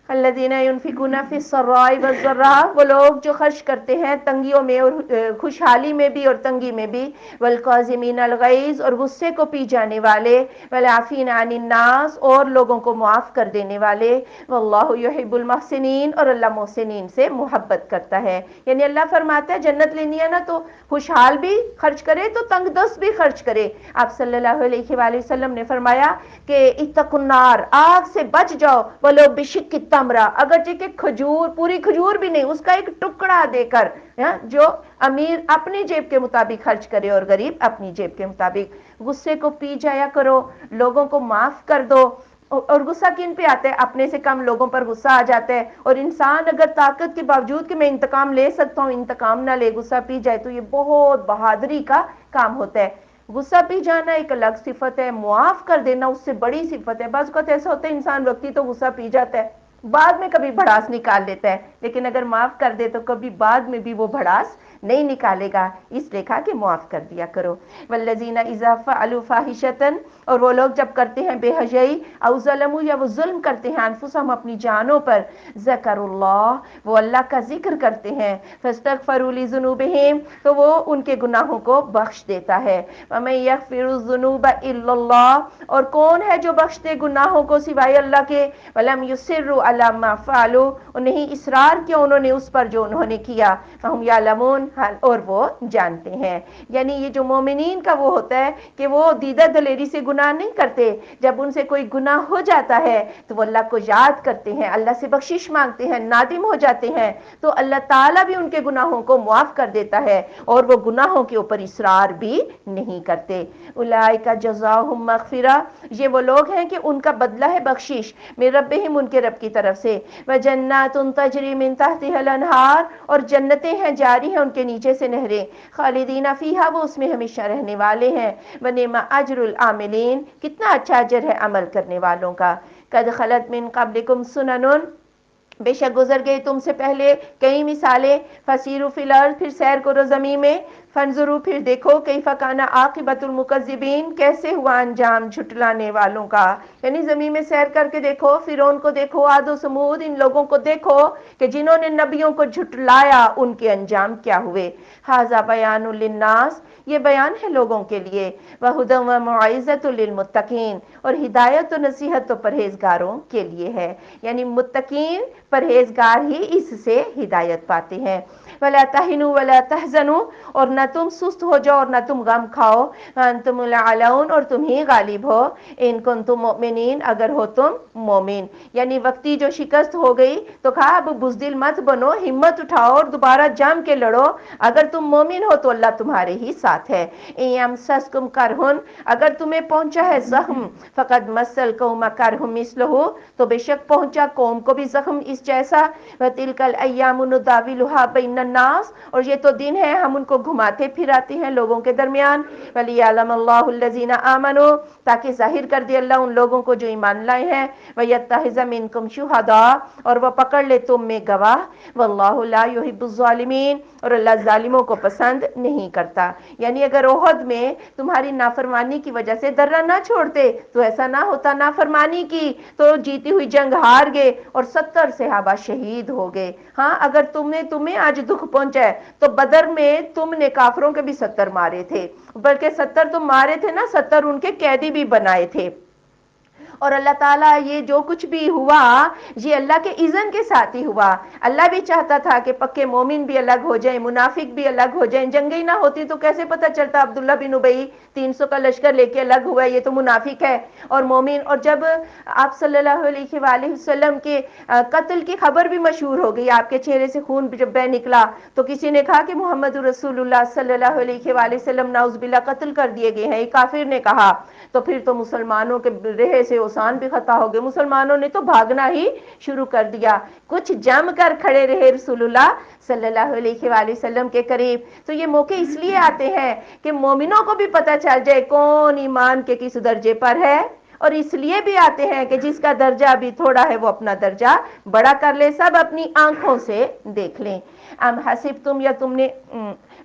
الذین ينفقون فی السراء والضراء، وہ لوگ جو خرچ کرتے ہیں تنگیوں میں اور خوشحالی میں بھی اور تنگی میں بھی، والقاظمین الغیظ، اور غصے کو پی جانے والے، والعافین عن الناس، اور لوگوں کو معاف کر دینے والے، واللہ یحب المحسنین، اور اللہ محسنین سے محبت کرتا ہے۔ یعنی اللہ فرماتا ہے جنت لینی ہے نا تو خوشحال بھی خرچ کرے تو تنگ دست بھی خرچ کرے۔ آپ صلی اللہ علیہ وآلہ وسلم نے فرمایا کہ اتقوا النار، آگ سے بچ جاؤ، ولو بشق تمرہ، اگرچہ کہ کھجور، پوری کھجور بھی نہیں، اس کا ایک ٹکڑا دے کر، جو امیر اپنی جیب کے مطابق خرچ کرے اور غریب اپنی جیب کے مطابق۔ غصے کو پی جایا کرو، لوگوں کو معاف کر دو، اور غصہ کن پہ آتا ہے؟ اپنے سے کم لوگوں پر غصہ آ جاتا ہے، اور انسان اگر طاقت کے باوجود کہ میں انتقام لے سکتا ہوں انتقام نہ لے، غصہ پی جائے تو یہ بہت بہادری کا کام ہوتا ہے۔ غصہ پی جانا ایک الگ صفت ہے، معاف کر دینا اس سے بڑی صفت ہے۔ بعض اوقات ایسا ہوتا ہے انسان وقتی تو غصہ پی جاتا ہے، بعد میں کبھی بھڑاس نکال لیتا ہے، لیکن اگر معاف کر دے تو کبھی بعد میں بھی وہ بھڑاس نہیں نکالے گا، اس لیے کہا کہ معاف کر دیا کرو۔ والذین اذا فعلوا فاحشۃ، اور وہ لوگ جب کرتے ہیں بے حیائی، او ظلموا، یا وہ ظلم کرتے ہیں، انفسہم، اپنی جانوں پر، ذکروا اللہ، وہ اللہ کا ذکر کرتے ہیں، فاستغفروا لذنوبہم، تو وہ ان کے گناہوں کو بخش دیتا ہے۔ ومن یغفر الذنوب الا اللہ، اور کون ہے جو بخش دے گناہوں کو سوائے اللہ کے، ولم یصروا علی ما فعلوا، اور نہیں اصرار کیا انہوں نے اس پر جو انہوں نے کیا، وہم یعلمون، اور وہ جانتے ہیں۔ یعنی یہ جو مومنین کا وہ ہوتا ہے کہ وہ دیدہ دلیری سے گناہ نہیں کرتے، جب ان سے کوئی گناہ ہو جاتا ہے تو وہ اللہ کو یاد کرتے ہیں، اللہ سے بخشش مانگتے ہیں، نادم ہو جاتے ہیں، تو اللہ تعالیٰ بھی ان کے گناہوں کو معاف کر دیتا ہے، اور وہ گناہوں کے اوپر اصرار بھی نہیں کرتے۔ اولئک جزاؤہم مغفرہ، یہ وہ لوگ ہیں کہ ان کا بدلہ ہے بخشش، من ربہم، ان کے رب کی طرف سے، وجنات تجری من تحتها الانہار، اور جنتیں ہیں جاری ہیں ان کے نیچے سے نہریں، خالدین فیہا، وہ اس میں ہمیشہ رہنے والے ہیں، ونعم اجر العاملین، کتنا اچھا اجر ہے عمل کرنے والوں کا۔ قد خلت من قبلکم سنن، بے شک گزر گئی تم سے پہلے کئی مثالیں، فسیروا فی الارض، پھر سیر کرو زمین میں، فانظروا، پھر دیکھو، کیف کان عاقبۃ المکذبین، کیسے ہوا انجام جھٹلانے والوں کا۔ یعنی زمین میں سیر کر کے دیکھو، فرعون کو دیکھو، عاد و ثمود، ان لوگوں کو دیکھو کہ جنہوں نے نبیوں کو جھٹلایا ان کے انجام کیا ہوئے۔ ھذا بیان للناس، یہ بیان ہے لوگوں کے لیے، وہدی وموعظۃ للمتقین، اور ہدایت و نصیحت تو پرہیزگاروں کے لیے ہے۔ یعنی متقین، پرہیزگار ہی اس سے ہدایت پاتے ہیں۔ ولا تہنوا ولا تحزنوا، اور نہ تم سست ہو جاؤ اور نہ تم غم کھاؤ، وانتم الاعلون، اور تم ہی غالب ہو، ان کنتم مؤمنین، اگر ہو تم مومن۔ یعنی وقتی جو شکست ہو گئی تو کہا اب بزدل مت بنو، ہمت اٹھاؤ اور دوبارہ جم کے لڑو، اگر تم مومن ہو تو اللہ تمہارے ہی ساتھ ہے۔ ان یمسسکم کرہ، اگر تمہیں پہنچا ہے زخم، فقد مس القوم کرہ مثلہ، تو بے شک پہنچا قوم کو بھی زخم اس جیسا، وتلک الایام نداولها بین الناس، اور یہ تو دن ہے ہم ان کو گھماتے پھراتے ہیں لوگوں کے درمیان، ولیعلم اللہ الذین آمنوا، تاکہ ظاہر کر دے اللہ ان لوگوں کو جو ایمان لائے ہیں، ویتخذ منکم شہداء، اور وہ پکڑ لے تم میں گواہ، واللہ لا یحب الظالمین، اور اللہ ظالموں کو پسند نہیں کرتا۔ یعنی اگر احد میں تمہاری نافرمانی کی وجہ سے درہ نہ چھوڑتے تو ایسا نہ ہوتا، نافرمانی کی تو جیتی ہوئی جنگ ہار گئے اور 70 صحابہ شہید ہو گئے۔ ہاں اگر تمہیں آج دکھ دکھ پہنچا ہے، تو بدر میں تم نے کافروں کے بھی 70 مارے تھے، بلکہ 70 تم مارے تھے نا، 70 ان کے قیدی بھی بنائے تھے۔ اور اللہ تعالیٰ یہ جو کچھ بھی ہوا یہ اللہ کے اذن کے ساتھ ہی ہوا۔ اللہ بھی چاہتا تھا کہ پکے مومن بھی الگ ہو جائیں، منافق بھی الگ ہو جائیں، جنگیں نہ ہوتی تو کیسے پتہ چلتا عبداللہ بن ابی 300 کا لشکر لے کے الگ ہوا ہے، یہ تو منافق ہے اور مومن۔ اور جب آپ صلی اللہ علیہ وآلہ وسلم کے قتل کی خبر بھی مشہور ہو گئی، آپ کے چہرے سے خون جب بہ نکلا تو کسی نے کہا کہ محمد رسول اللہ صلی اللہ علیہ وآلہ وسلم نعوذ باللہ قتل کر دیے گئے ہیں، ایک کافر نے کہا، تو پھر تو مسلمانوں کے رہے سے اوسان بھی خطا ہو گئے، مسلمانوں نے تو بھاگنا ہی شروع کر دیا، کچھ جم کر کھڑے رہے رسول اللہ صلی اللہ علیہ وآلہ وسلم کے قریب۔ تو یہ موقع اس لیے آتے ہیں کہ مومنوں کو بھی پتہ چل جائے کون ایمان کے کس درجے پر ہے، اور اس لیے بھی آتے ہیں کہ جس کا درجہ بھی تھوڑا ہے وہ اپنا درجہ بڑا کر لے، سب اپنی آنکھوں سے دیکھ لیں۔ ام حسبتم، یا تم نے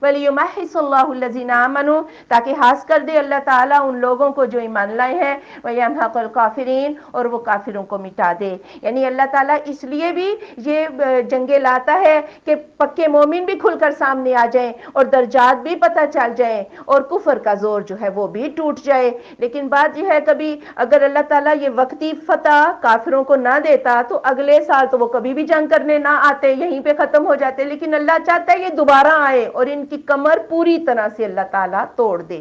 وَلِيُمَحِّصَ اللَّهُ الَّذِينَ آمَنُوا، تاکہ ہاس کر دے اللہ تعالیٰ ان لوگوں کو جو ایمان لائے ہیں، وَيَمْحَقَ الْكَافِرِينَ، اور وہ کافروں کو مٹا دے۔ یعنی اللہ تعالیٰ اس لیے بھی یہ جنگیں لاتا ہے کہ پکے مومن بھی کھل کر سامنے آ جائیں اور درجات بھی پتہ چل جائیں اور کفر کا زور جو ہے وہ بھی ٹوٹ جائے۔ لیکن بات یہ ہے کبھی اگر اللہ تعالیٰ یہ وقتی فتح کافروں کو نہ دیتا تو اگلے سال تو وہ کبھی بھی جنگ کرنے نہ آتے، یہیں پہ ختم ہو جاتے، لیکن اللہ چاہتا ہے یہ دوبارہ آئے اور ان کی کمر پوری طرح سے اللہ تعالیٰ توڑ دے۔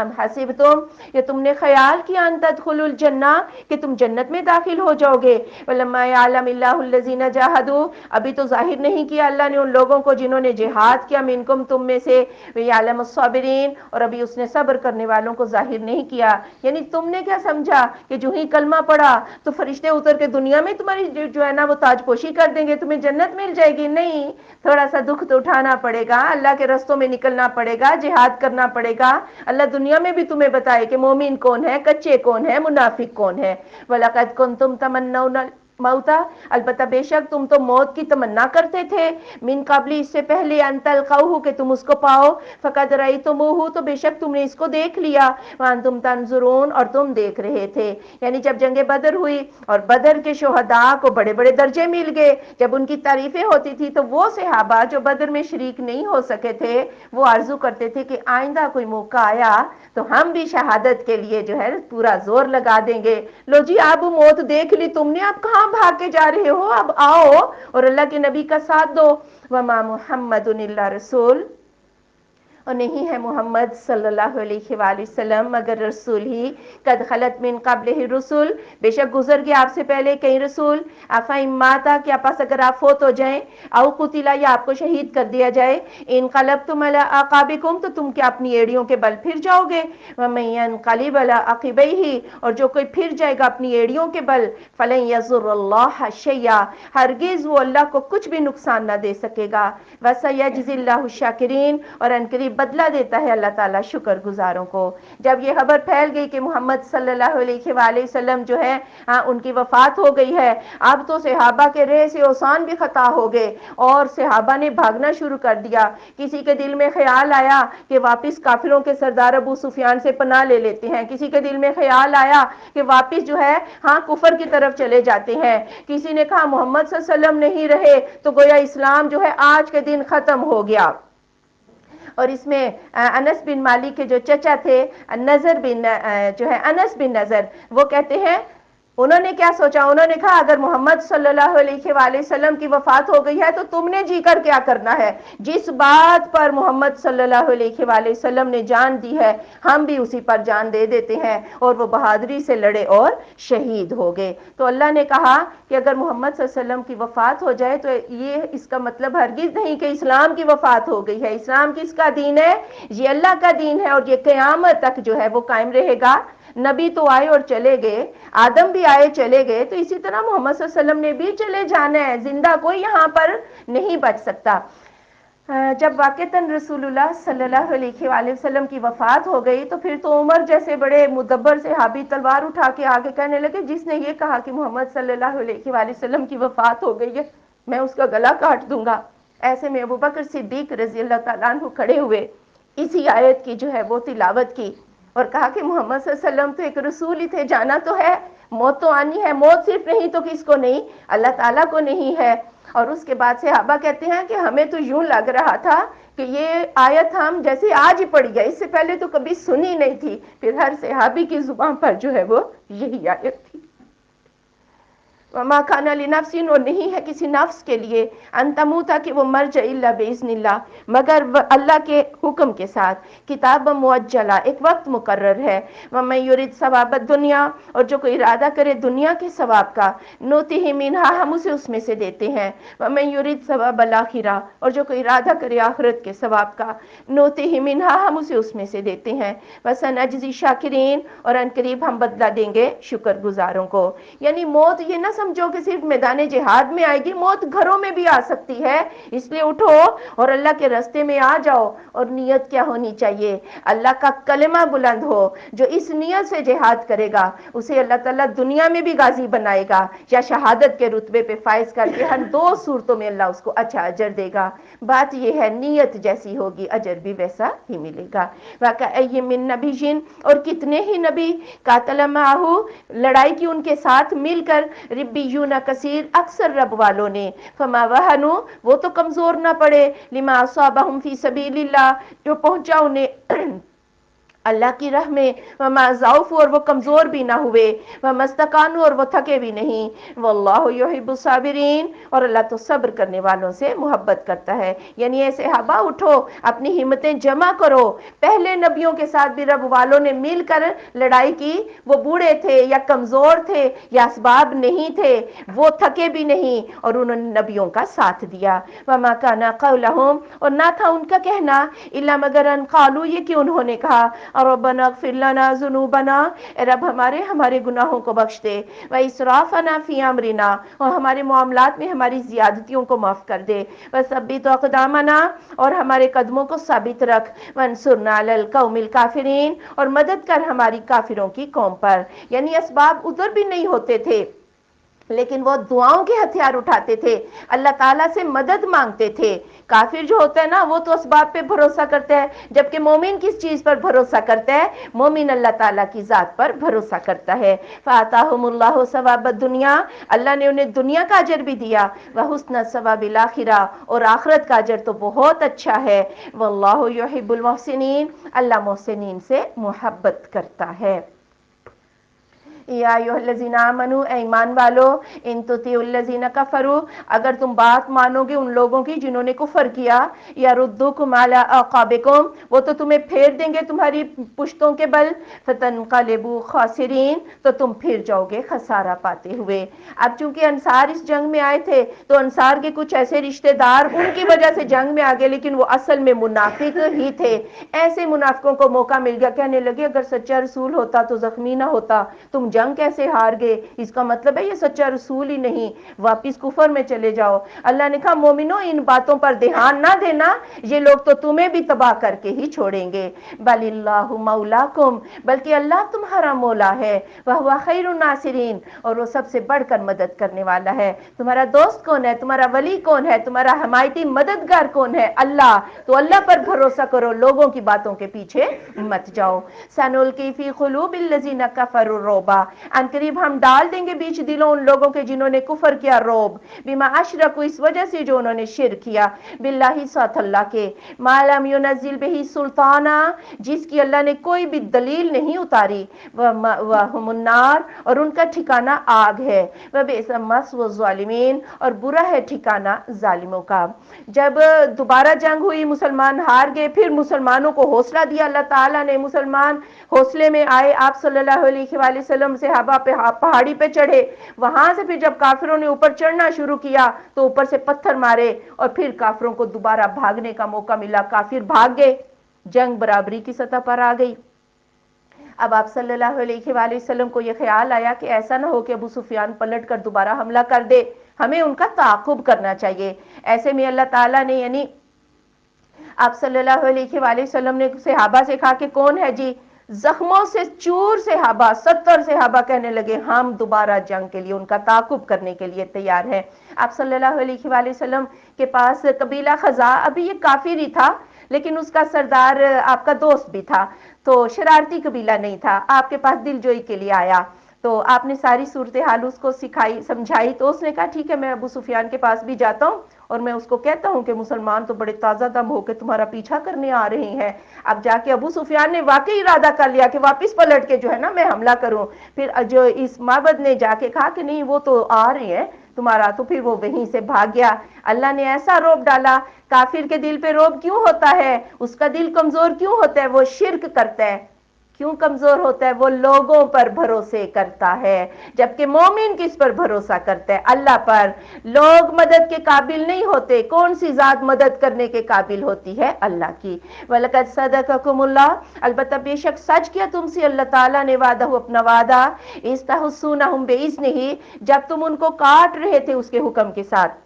ام حسبتم، یہ تم نے خیال کیا ان تدخلوا الجنہ، کہ تم جنت میں داخل ہو جاؤ گے، ولما یعلم اللہ الذین جاہدوا، ابھی تو ظاہر نہیں کیا اللہ نے ان لوگوں کو جنہوں نے جہاد کیا، منکم تم میں سے، ویعلم الصابرین، اور ابھی اس نے صبر کرنے والوں کو ظاہر نہیں کیا۔ یعنی تم نے کیا سمجھا کہ جو ہی کلمہ پڑا تو فرشتے اتر کے دنیا میں تمہاری جو ہے نا وہ تاج پوشی کر دیں گے، تمہیں جنت مل جائے گی؟ نہیں، تھوڑا سا دکھ تو اٹھانا پڑے گا، اللہ کے رستوں میں نکلنا پڑے گا، جہاد کرنا پڑے گا، اللہ دنیا میں بھی تمہیں بتائے کہ مومن کون ہے، کچے کون ہے، منافق کون ہے۔ وَلَقَدْ كُنْتُمْ تَمَنَّوْنَ موتا، البتہ بے شک تم تو موت کی تمنا کرتے تھے، من قبل، اس سے پہلے، ان تلقوہ، کہ تم اس کو پاؤ، فقد رأیتموہ، تو بے شک تم نے اس کو دیکھ لیا، وانتم تنظرون، اور تم دیکھ رہے تھے۔ یعنی جب جنگ بدر ہوئی اور بدر کے شہداء کو بڑے بڑے درجے مل گئے، جب ان کی تعریفیں ہوتی تھی تو وہ صحابہ جو بدر میں شریک نہیں ہو سکے تھے وہ آرزو کرتے تھے کہ آئندہ کوئی موقع آیا تو ہم بھی شہادت کے لیے جو ہے پورا زور لگا دیں گے۔ لو جی اب موت دیکھ لی تم نے، اب کہاں بھاگ کے جا رہے ہو، اب آؤ اور اللہ کے نبی کا ساتھ دو۔ وما محمد الا رسول، اور نہیں ہے محمد صلی اللہ علیہ وآلہ وسلم مگر رسول ہی، قد خلت من قبلہ الرسل، بے شک گزر گیا آپ سے پہلے کئی رسول، افئن ماتا، کیا پس اگر آپ فوت ہو جائیں، او قتلا، یا آپ کو شہید کر دیا جائے، انقلبتم علی اعقابکم، تو تم کیا اپنی ایڑیوں کے بل پھر جاؤ گے، ومن ینقلب علی عقبیہ، اور جو کوئی پھر جائے گا اپنی ایڑیوں کے بل، فلن یضر اللہ شیئا، ہرگز وہ اللہ کو کچھ بھی نقصان نہ دے سکے گا، وسیجزی اللہ الشاکرین، اور ان قریب بدلہ دیتا ہے اللہ تعالیٰ شکر گزاروں کو۔ جب یہ خبر پھیل گئی کہ محمد صلی اللہ علیہ وآلہ وسلم جو ہے ان کی وفات ہو گئی ہے، اب تو صحابہ کے رہ سے اوسان بھی خطا ہو گئے اور صحابہ نے بھاگنا شروع کر دیا۔ کسی کے دل میں خیال آیا کہ واپس کافروں کے سردار ابو سفیان سے پناہ لے لیتے ہیں، کسی کے دل میں خیال آیا کہ واپس جو ہے کفر کی طرف چلے جاتے ہیں، کسی نے کہا محمد صلی اللہ علیہ وسلم نہیں رہے تو گویا اسلام جو ہے آج کے دن ختم ہو گیا۔ اور اس میں انس بن مالک کے جو چچا تھے نظر بن جو ہے انس بن نظر، وہ کہتے ہیں انہوں نے کیا سوچا، انہوں نے کہا اگر محمد صلی اللہ علیہ وآلہ وسلم کی وفات ہو گئی ہے تو تم نے جی کر کیا کرنا ہے، جس بات پر محمد صلی اللہ علیہ وآلہ وسلم نے جان دی ہے ہم بھی اسی پر جان دے دیتے ہیں، اور وہ بہادری سے لڑے اور شہید ہو گئے۔ تو اللہ نے کہا کہ اگر محمد صلی اللہ علیہ وسلم کی وفات ہو جائے تو یہ اس کا مطلب ہرگز نہیں کہ اسلام کی وفات ہو گئی ہے، اسلام کس کا دین ہے، یہ اللہ کا دین ہے، اور یہ قیامت تک جو ہے وہ قائم رہے گا۔ نبی تو آئے اور چلے گئے، آدم بھی آئے چلے گئے، تو اسی طرح محمد صلی اللہ علیہ وسلم نے بھی چلے جانا ہے، زندہ کوئی یہاں پر نہیں بچ سکتا۔ جب واقعتاً رسول اللہ صلی اللہ علیہ وآلہ وسلم کی وفات ہو گئی تو پھر تو عمر جیسے بڑے مدبر صحابی تلوار اٹھا کے آگے کہنے لگے جس نے یہ کہا کہ محمد صلی اللہ علیہ وآلہ وسلم کی وفات ہو گئی ہے میں اس کا گلا کاٹ دوں گا۔ ایسے میں ابوبکر صدیق رضی اللہ تعالیٰ عنہ کھڑے ہوئے، اسی آیت کی جو ہے وہ تلاوت کی اور کہا کہ محمد صلی اللہ علیہ وسلم تو ایک رسول ہی تھے، جانا تو ہے، موت تو آنی ہے، موت صرف نہیں تو کس کو نہیں، اللہ تعالیٰ کو نہیں ہے۔ اور اس کے بعد صحابہ کہتے ہیں کہ ہمیں تو یوں لگ رہا تھا کہ یہ آیت ہم جیسے آج ہی پڑھی ہے، اس سے پہلے تو کبھی سنی نہیں تھی. پھر ہر صحابی کی زبان پر جو ہے وہ یہی آیت تھی. وما کان لنفس، اور نہیں ہے کسی نفس کے لیے، ان تموت کہ وہ مر جائے الا باذن اللہ، مگر اللہ کے حکم کے ساتھ. کتاب موجلہ، ایک وقت مقرر ہے. ومن یرید ثواب الدنیا، اور جو کوئی ارادہ کرے دنیا کے ثواب کا، نوتہ منہا، ہم اسے اس میں سے دیتے ہیں. ومن یرید ثواب الاخرہ، اور جو کوئی ارادہ کرے آخرت کے ثواب کا، نوتہ منہا، ہم اسے اس میں سے دیتے ہیں. وسنجزی شاکرین، اور ان قریب ہم بدلہ دیں گے شکر گزاروں کو. یعنی موت یہ نہ سمجھو کہ صرف میدان جہاد میں آئے گی، موت گھروں میں بھی آ سکتی ہے. اس لیے اٹھو اور اللہ کے راستے میں آ جاؤ. اور نیت کیا ہونی چاہیے؟ اللہ کا کلمہ بلند ہو. جو اس نیت سے جہاد کرے گا اسے اللہ تعالیٰ دنیا میں بھی غازی بنائے گا، یا شہادت کے رتبے پہ فائز کر کے ہر دو صورتوں میں اللہ اس کو اچھا اجر دے گا. بات یہ ہے نیت جیسی ہوگی اجر بھی ویسا ہی ملے گا. وَكَأَيٍّ مِّن نَبِيٍّ، اور کتنے ہی نبی، قاتل معہو، لڑائی کی ان کے ساتھ مل کر، ربیون کثیر، اکثر رب والوں نے، فما وہنوا، وہ تو کمزور نہ پڑے، لما اصابہم فی سبیل اللہ، جو پہنچا انہیں اللہ کی راہ میں، وما ضعفوا، اور وہ کمزور بھی نہ ہوئے، وما استکانوا، اور وہ تھکے بھی نہیں. واللہ یحب الصابرین، اور اللہ تو صبر کرنے والوں سے محبت کرتا ہے. یعنی اے صحابہ اٹھو، اپنی ہمتیں جمع کرو. پہلے نبیوں کے ساتھ بھی رب والوں نے مل کر لڑائی کی، وہ بوڑھے تھے یا کمزور تھے یا اسباب نہیں تھے، وہ تھکے بھی نہیں، اور انہوں نے نبیوں کا ساتھ دیا. وما کان قولہم، اور نہ تھا ان کا کہنا، الا مگر ان قالوا، یہ کہ انہوں نے کہا، ربنا اغفر لنا ذنوبنا، اے رب ہمارے گناہوں کو بخش دے، واسرافنا فی امرنا، اور ہمارے معاملات میں ہماری زیادتیوں کو معاف کر دے، وثبت اقدامنا، اور ہمارے قدموں کو ثابت رکھ، وانصرنا علی القوم الکافرین، اور مدد کر ہماری کافروں کی قوم پر. یعنی اسباب ادھر بھی نہیں ہوتے تھے لیکن وہ دعاؤں کے ہتھیار اٹھاتے تھے، اللہ تعالیٰ سے مدد مانگتے تھے. کافر جو ہوتا ہے نا وہ تو اسباب پہ بھروسہ کرتا ہے، جبکہ مومن کس چیز پر بھروسہ کرتا ہے؟ مومن اللہ تعالیٰ کی ذات پر بھروسہ کرتا ہے. فآتاہم اللہ ثواب الدنیا، اللہ نے انہیں دنیا کا اجر بھی دیا، وحسن ثواب الاخرہ، اور آخرت کا اجر تو بہت اچھا ہے. واللہ یحب المحسنین، اللہ محسنین سے محبت کرتا ہے. یا ایھا الذین آمنوا، اے ایمان والو، ان تطیعوا الذین کفروا، اگر تم بات مانو گے ان لوگوں کی جنہوں نے کفر کیا، یردوکم علی اعقابکم، وہ تو تمہیں پھیر دیں گے تمہاری پشتوں کے بل، فتنقلبوا خاسرین، تو تم پھر جاؤ گے خسارہ پاتے ہوئے. اب چونکہ انصار اس جنگ میں آئے تھے تو انصار کے کچھ ایسے رشتہ دار ان کی وجہ سے جنگ میں آگے، لیکن وہ اصل میں منافق ہی تھے. ایسے منافقوں کو موقع مل گیا، کہنے لگے اگر سچا رسول ہوتا تو زخمی نہ ہوتا، تم جنگ کیسے ہار گئے؟ اس کا مطلب ہے یہ سچا رسول ہی نہیں، واپس کفر میں چلے جاؤ. اللہ نے کہا مومنو ان باتوں پر دھیان نہ دینا، یہ لوگ تو تمہیں بھی تباہ کر کے ہی چھوڑیں گے. بل اللہ مولاکم، بلکہ اللہ تمہارا مولا ہے، وہو خیر الناصرین، اور وہ سب سے بڑھ کر مدد کرنے والا ہے. تمہارا دوست کون ہے؟ تمہارا ولی کون ہے؟ تمہارا حمایتی مددگار کون ہے؟ اللہ. تو اللہ پر بھروسہ کرو، لوگوں کی باتوں کے پیچھے مت جاؤ. سنلقی فی قلوب الذین کفروا الرعب، ان قریب ہم ڈال دیں گے بیچ دلوں ان لوگوں کے جنہوں نے کفر کیا رعب، بما اشرکوا، اس وجہ سے جو انہوں نے شرک کیا، باللہ، ساتھ اللہ کے، ما لم ینزل بہ سلطانا، جس کی اللہ نے کوئی بھی دلیل نہیں اتاری، وہم النار، اور ان کا ٹھکانہ آگ ہے، وبئس مثوى الظالمین، اور برا ہے ٹھکانہ ظالموں کا. جب دوبارہ جنگ ہوئی، مسلمان ہار گئے، پھر مسلمانوں کو حوصلہ دیا اللہ تعالیٰ نے، مسلمان حوصلے میں آئے. آپ صلی اللہ علیہ وآلہ وسلم صحابہ پہ پہاڑی پہ چڑھے، وہاں سے پھر جب کافروں نے اوپر چڑھنا شروع کیا تو اوپر سے پتھر مارے، اور پھر کافروں کو دوبارہ بھاگنے کا موقع ملا، کافر بھاگ گئے، جنگ برابری کی سطح پر آ گئی. اب آپ صلی اللہ علیہ وآلہ وسلم کو یہ خیال آیا کہ ایسا نہ ہو کہ ابو سفیان پلٹ کر دوبارہ حملہ کر دے، ہمیں ان کا تعاقب کرنا چاہیے. ایسے میں اللہ تعالیٰ نے، یعنی آپ صلی اللہ علیہ وآلہ وسلم نے صحابہ سے کہا کہ کون ہے جی؟ زخموں سے چور صحابہ، 70 صحابہ کہنے لگے ہم دوبارہ جنگ کے لیے، ان کا تعاقب کرنے کے لیے تیار ہیں. آپ صلی اللہ علیہ وآلہ وسلم کے پاس قبیلہ خزاع، ابھی یہ کافر ہی تھا لیکن اس کا سردار آپ کا دوست بھی تھا، تو شرارتی قبیلہ نہیں تھا، آپ کے پاس دل جوئی کے لیے آیا. تو آپ نے ساری صورتحال اس کو سکھائی سمجھائی، تو اس نے کہا ٹھیک ہے میں ابو سفیان کے پاس بھی جاتا ہوں اور میں اس کو کہتا ہوں کہ مسلمان تو بڑے تازہ دم ہو کے تمہارا پیچھا کرنے آ رہے ہیں۔ اب جا کے ابو سفیان نے واقعی ارادہ کر لیا کہ واپس پلٹ کے جو ہے نا میں حملہ کروں۔ پھر جو اس معبد نے جا کے کہا کہ نہیں وہ تو آ رہے ہیں تمہارا، تو پھر وہ وہیں سے بھاگ گیا۔ اللہ نے ایسا روب ڈالا۔ کافر کے دل پہ روب کیوں ہوتا ہے؟ اس کا دل کمزور کیوں ہوتا ہے؟ وہ شرک کرتا ہے۔ کیوں کمزور ہوتا ہے؟ وہ لوگوں پر بھروسے کرتا ہے، جبکہ مومن کس پر بھروسہ کرتا ہے؟ اللہ پر۔ لوگ مدد کے قابل نہیں ہوتے، کون سی ذات مدد کرنے کے قابل ہوتی ہے؟ اللہ کی۔ وَلَقَدْ صَدَقَكُمُ اللَّهُ، البتہ بے شک سچ کیا تم سے اللہ تعالیٰ نے وعدہ اپنا وعدہ، اِذْ تَحُسُّونَهُم بِإِذْنِهِ، جب تم ان کو کاٹ رہے تھے اس کے حکم کے ساتھ،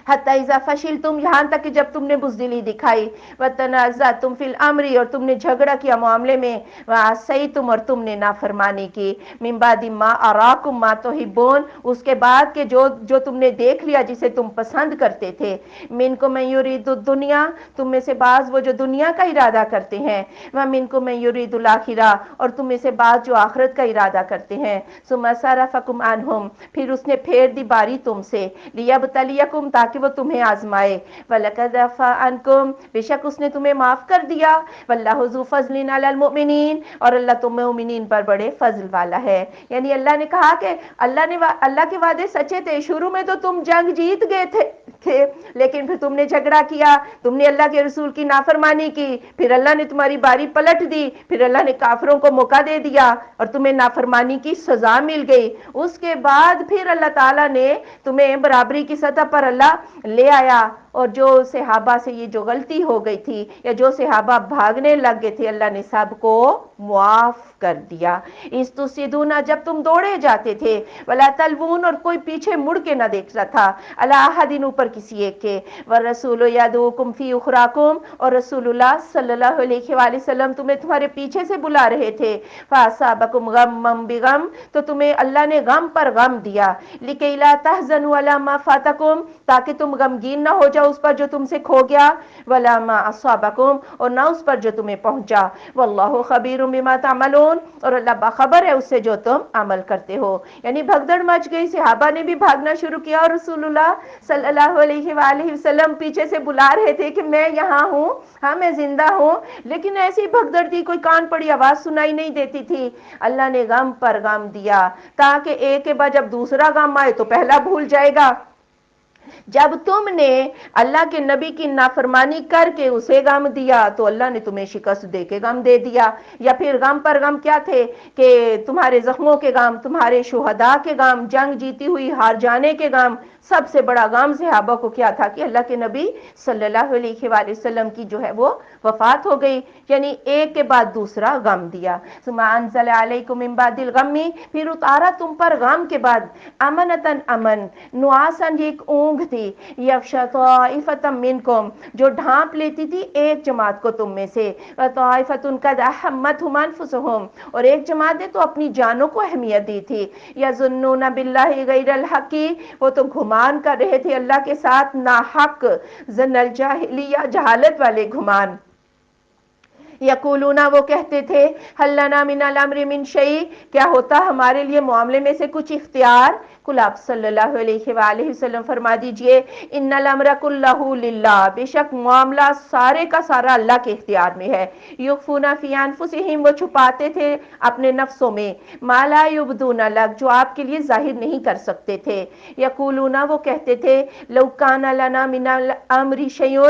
حتی اذا فشلتم، یہاں تک کہ جب تم نے بزدلی دکھائی، وتنازعتم فی الامر، اور تم نے جھگڑا کیا معاملے میں، وعصیتم، اور تم نے نافرمانی کی، من بعد ما اراکم ما تحبون، اس کے بعد کہ جو تم نے دیکھ لیا جسے تم پسند کرتے تھے، منکم من یرید الدنیا، تم میں سے بعض وہ جو دنیا کا ارادہ کرتے ہیں، ومنکم من یرید الاخرہ، اور تم میں سے بعض جو آخرت کا ارادہ کرتے ہیں، ثم صرفکم عنہم، پھر اس نے پھیر دی باری تم سے، لیبتلیکم، تاکہ وہ تمہیں آزمائے، وَلَقَدْ عَفَا عَنْکُم، بے شک اس نے تمہیں معاف کر دیا، وَاللَّهُ ذُو فَضْلٍ عَلَى الْمُؤْمِنِينَ، اور اللہ تم مومنین پر بڑے فضل والا ہے۔ یعنی اللہ نے کہا کہ اللہ کے وعدے سچے تھے، شروع میں تو تم جنگ جیت گئے تھے، لیکن پھر تم نے جھگڑا کیا، تم نے اللہ کے رسول کی نافرمانی کی، پھر اللہ نے تمہاری باری پلٹ دی، پھر اللہ نے کافروں کو موقع دے دیا اور تمہیں نافرمانی کی سزا مل گئی۔ اس کے بعد پھر اللہ تعالیٰ نے تمہیں برابری کی سطح پر اللہ لے آیا، اور جو صحابہ سے یہ جو غلطی ہو گئی تھی یا جو صحابہ بھاگنے لگ گئے تھے، اللہ نے سب کو معاف کر دیا۔ اس تفسدون، جب تم دوڑے جاتے تھے، ولا تلوون، اور کوئی پیچھے مڑ کے نہ دیکھتا تھا، الی احد، اوپر کسی ایک کے، والرسول یدعوکم فی اخراکم، اور رسول اللہ صلی اللہ علیہ وآلہ وسلم تمہیں تمہارے پیچھے سے بلا رہے تھے، فاصابکم غما بغم، تو تمہیں اللہ نے غم پر غم دیا، لکی لا تحزنوا علی ما فاتکم، تاکہ تم غمگین نہ ہو جاؤ اس پر جو تم سے کھو گیا، ولا ما اصابکم، اور نہ اس پر جو تمہیں پہنچا، واللہ خبیر بما تعملون، اور اللہ باخبر ہے اس سے جو تم عمل کرتے ہو۔ یعنی بھگدڑ مچ گئی، صحابہ نے بھی بھاگنا شروع کیا، اور رسول اللہ صلی اللہ علیہ وآلہ وسلم پیچھے سے بلا رہے تھے کہ میں یہاں ہوں، ہاں میں زندہ ہوں، لیکن ایسی بھگدڑ تھی، کوئی کان پڑی آواز سنائی نہیں دیتی تھی۔ اللہ نے غم پر غم دیا، تاکہ ایک کے بعد جب دوسرا غم آئے تو پہلا بھول جائے گا۔ جب تم نے اللہ کے نبی کی نافرمانی کر کے اسے غم دیا تو اللہ نے تمہیں شکست دے کے غم دے دیا، یا پھر غم پر غم کیا تھے کہ تمہارے زخموں کے غم، تمہارے شہداء کے غم، جنگ جیتی ہوئی ہار جانے کے غم۔ سب سے بڑا غم صحابہ کو کیا تھا کہ اللہ کے نبی صلی اللہ علیہ وآلہ وسلم کی جو ہے وہ وفات ہو گئی، یعنی ایک کے بعد دوسرا غم دیا۔ ثم انزل علیکم من بعد الغم، پھر اتارا تم پر غم کے بعد، امنتن، امن، نعاسن، یہ ایک اونگ تھی، یغشی طائفۃ منکم، جو ڈھانپ لیتی تھی ایک جماعت کو تم میں سے، وطائفۃ قد احمتھم انفسہم، اور ایک جماعت نے تو اپنی جانوں کو اہمیت دی تھی، یظنون باللہ غیر الحق، وہ تو گمان کر رہے تھے اللہ کے ساتھ ناحق، ظن الجاہلیہ، جہالت والے گمان۔ یقولون، وہ کہتے تھے، حل لنا من الامر من شیء، کیا ہوتا ہمارے لیے معاملے میں سے کچھ اختیار؟ کل آپ صلی اللہ علیہ وآلہ وسلم فرما دیجئے، ان الامر کلہ للہ، بے شک معاملہ سارے کا سارا اللہ کے اختیار میں ہے۔ یخفون فی انفسہم، وہ چھپاتے تھے اپنے نفسوں میں، ما لا یبدون لک، جو آپ کے لیے ظاہر نہیں کر سکتے تھے۔ یقولون، وہ کہتے تھے، لو کان لنا من الامر شیء،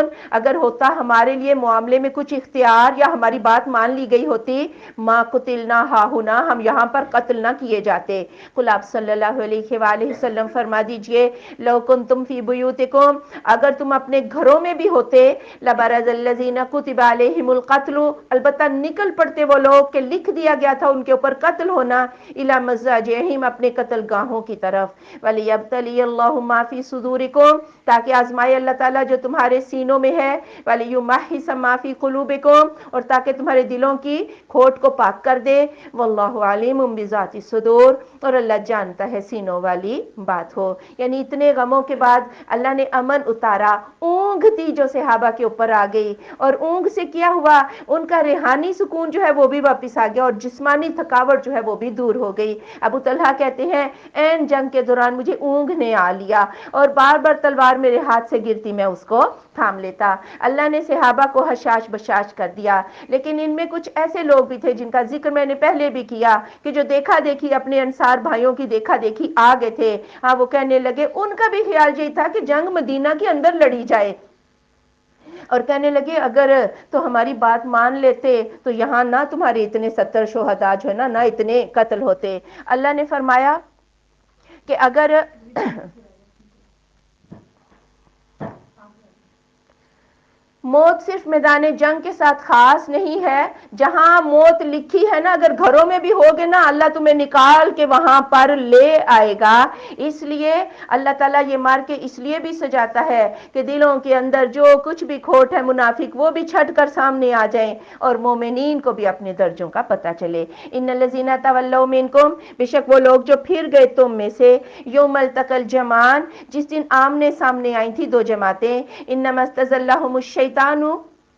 اگر ہوتا ہمارے لیے معاملے میں کچھ اختیار یا ہماری بات مان لی گئی ہوتی، ما قتلنا ہاہنا، ہم یہاں پر قتل نہ کیے جاتے۔ قل آپ صلی اللہ علیہ وآلہ وسلم فرما دیجئے، لو کنتم فی بیوتکم، اگر تم اپنے گھروں میں بھی ہوتے، لبرز الذین کتب علیہم القتل، البتہ نکل پڑتے وہ لوگ کہ لکھ دیا گیا تھا ان کے اوپر قتل ہونا، الی مضاجعہم، اپنے قتل گاہوں کی طرف، ولیبتلی اللہ ما فی صدورکم، تاکہ آزمائے اللہ تعالیٰ جو تمہارے سینوں میں ہے، ولیمحص ما فی قلوبکم، اور تاکہ تمہارے دلوں کی کھوٹ کو پاک کر دے، واللہ علیم بذات الصدور، اور اللہ جانتا ہے سینوں والی بات ہو. یعنی اتنے غموں کے بعد اللہ نے امن اتارا. اونگ تھی جو صحابہ کے اوپر آ گئی, اور اونگ سے کیا ہوا, ان کا روحانی سکون جو ہے وہ بھی واپس آ گیا, اور جسمانی تھکاوٹ جو ہے وہ بھی دور ہو گئی. ابو طلحہ کہتے ہیں این جنگ کے دوران مجھے اونگ نے آ لیا, اور بار بار تلوار میرے ہاتھ سے گرتی میں اس کو تھام لیتا. اللہ نے صحابہ کو حشاش بشاش کر دیا. لیکن ان میں کچھ ایسے لوگ بھی تھے جن کا ذکر میں نے پہلے بھی کیا, کہ جو دیکھا دیکھی اپنے انصار بھائیوں کی دیکھا دیکھی آ گئے تھے. ہاں, وہ کہنے لگے, ان کا بھی خیال یہی تھا کہ جنگ مدینہ کے اندر لڑی جائے, اور کہنے لگے اگر تو ہماری بات مان لیتے تو یہاں نہ تمہارے اتنے 70 شہداء جو ہے نہ اتنے قتل ہوتے. اللہ نے فرمایا کہ اگر موت صرف میدان جنگ کے ساتھ خاص نہیں ہے, جہاں موت لکھی ہے نا, اگر گھروں میں بھی ہوگے نا, اللہ تمہیں نکال کے وہاں پر لے آئے گا. اس لیے اللہ تعالیٰ یہ مار کے اس لیے بھی سجاتا ہے کہ دلوں کے اندر جو کچھ بھی کھوٹ ہے منافق وہ بھی چھٹ کر سامنے آ جائیں, اور مومنین کو بھی اپنے درجوں کا پتہ چلے. ان الذین تولوا منکم, بے شک وہ لوگ جو پھر گئے تم میں سے, یوم التقی الجمعان, جس دن آمنے سامنے آئی تھی دو جماعتیں, انما استزلهم الشیطان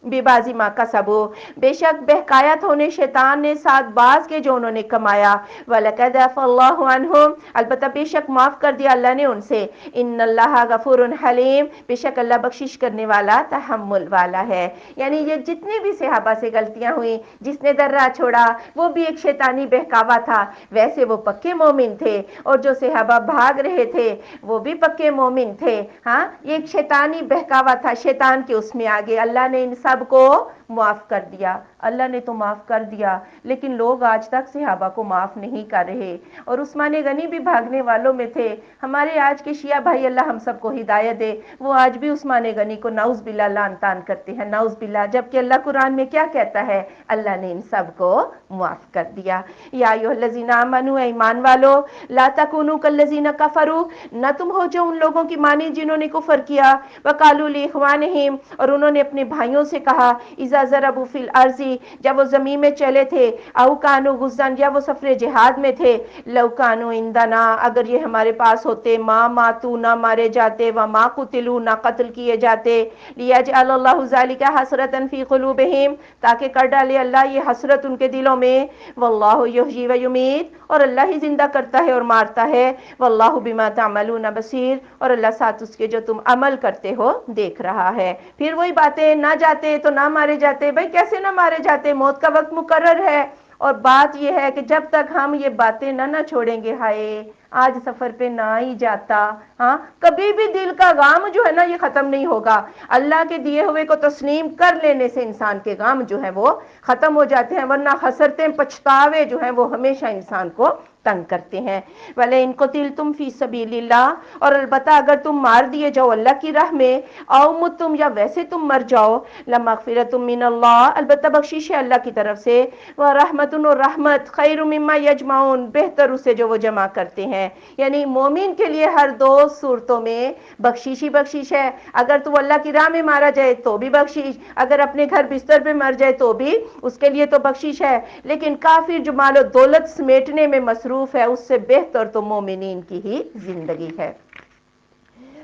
ببازی ما کسبوا, بے شک بہکایا تھا انہیں شیطان نے ساتھ باز کے جو انہوں نے کمایا. وَلَقَدْ عَفَا اللَّهُ عَنْهُمْ, البتہ بے شک معاف کر دیا اللہ نے ان سے. ان اللہ غفور حلیم, بے شک اللہ بخشش کرنے والا تحمل والا ہے. یعنی یہ جتنے بھی صحابہ سے غلطیاں ہوئیں, جس نے درہ چھوڑا وہ بھی ایک شیطانی بہکاوا تھا, ویسے وہ پکے مومن تھے, اور جو صحابہ بھاگ رہے تھے وہ بھی پکے مومن تھے. ہاں, یہ ایک شیطانی بہکاوا تھا, شیطان کے اس میں آگے. اللہ نے ان سب کو معاف کر دیا, اللہ نے تو معاف کر دیا, لیکن لوگ آج تک صحابہ کو معاف نہیں کر رہے. اور عثمان غنی بھی بھاگنے والوں میں تھے. ہمارے آج کے شیعہ بھائی, اللہ ہم سب کو ہدایت دے, وہ آج بھی عثمان غنی کو نعوذ باللہ لعن طعن کرتے ہیں, نعوذ باللہ, جبکہ اللہ قرآن میں کیا کہتا ہے, اللہ نے ان سب کو معاف کر دیا. یا ایھا الذین آمنوا, ایمان والو, لا تکونوا کالذین کفروا, نہ تم ہو جو ان لوگوں کی مانی جنہوں نے کفر کیا. وقالوا لاخوانہم, اور انہوں نے اپنے بھائیوں سے کہا, اذا ضربوا فی الارض, جب وہ زمین میں چلے تھے, او کانوا غزاً, یا وہ سفر جہاد میں تھے, لو کانوا عندنا, اگر یہ ہمارے پاس ہوتے, ما ماتوا, نہ مارے جاتے, وما قتلوا, نہ قتل کیے جاتے, لیجعل اللہ ذلک حسرۃ فی قلوبہم, تاکہ کر ڈالے اللہ یہ حسرت ان کے دلوں میں. واللہ یحیی و یمیت, اور اللہ ہی زندہ کرتا ہے اور مارتا ہے. واللہ بما تعملون بصیر, اور اللہ ساتھ اس کے جو تم عمل کرتے ہو دیکھ رہا ہے. پھر وہی باتیں, نہ جاتے تو نہ مارے جاتے. بھائی کیسے نہ مارے جاتے, موت کا وقت مقرر ہے. اور بات یہ ہے کہ جب تک ہم یہ باتیں نہ چھوڑیں گے, ہائے آج سفر پہ نہ ہی جاتا, ہاں, کبھی بھی دل کا غم جو ہے نا یہ ختم نہیں ہوگا. اللہ کے دیے ہوئے کو تسلیم کر لینے سے انسان کے غم جو ہے وہ ختم ہو جاتے ہیں, ورنہ حسرتیں, پچھتاوے جو ہیں وہ ہمیشہ انسان کو تنگ کرتے ہیں. وَلَئِن قُتِلْتُمْ فِي سَبِيلِ اللَّهِ, اور البتہ اگر تم مار دیے جاؤ اللہ کی راہ میں, او متم, یا ویسے تم مر جاؤ, لَمَغْفِرَةٌ مِّنَ اللَّهِ, البتہ بخشش ہے اللہ کی طرف سے, وَرَحْمَةٌ, اور رحمت, خَيْرٌ مِّمَّا يَجْمَعُونَ, بہتر اس سے جو وہ جمع کرتے ہیں. یعنی مومن کے لیے ہر دو صورتوں میں بخشش ہی بخشش ہے. اگر تو اللہ کی راہ میں مارا جائے تو بھی بخشش, اگر اپنے گھر بستر پہ مر جائے تو بھی اس کے لیے تو بخشش ہے. لیکن کافر جو مال و دولت سمیٹنے میں مصروف ہے, اس سے بہتر تو مومنین کی ہی زندگی ہے.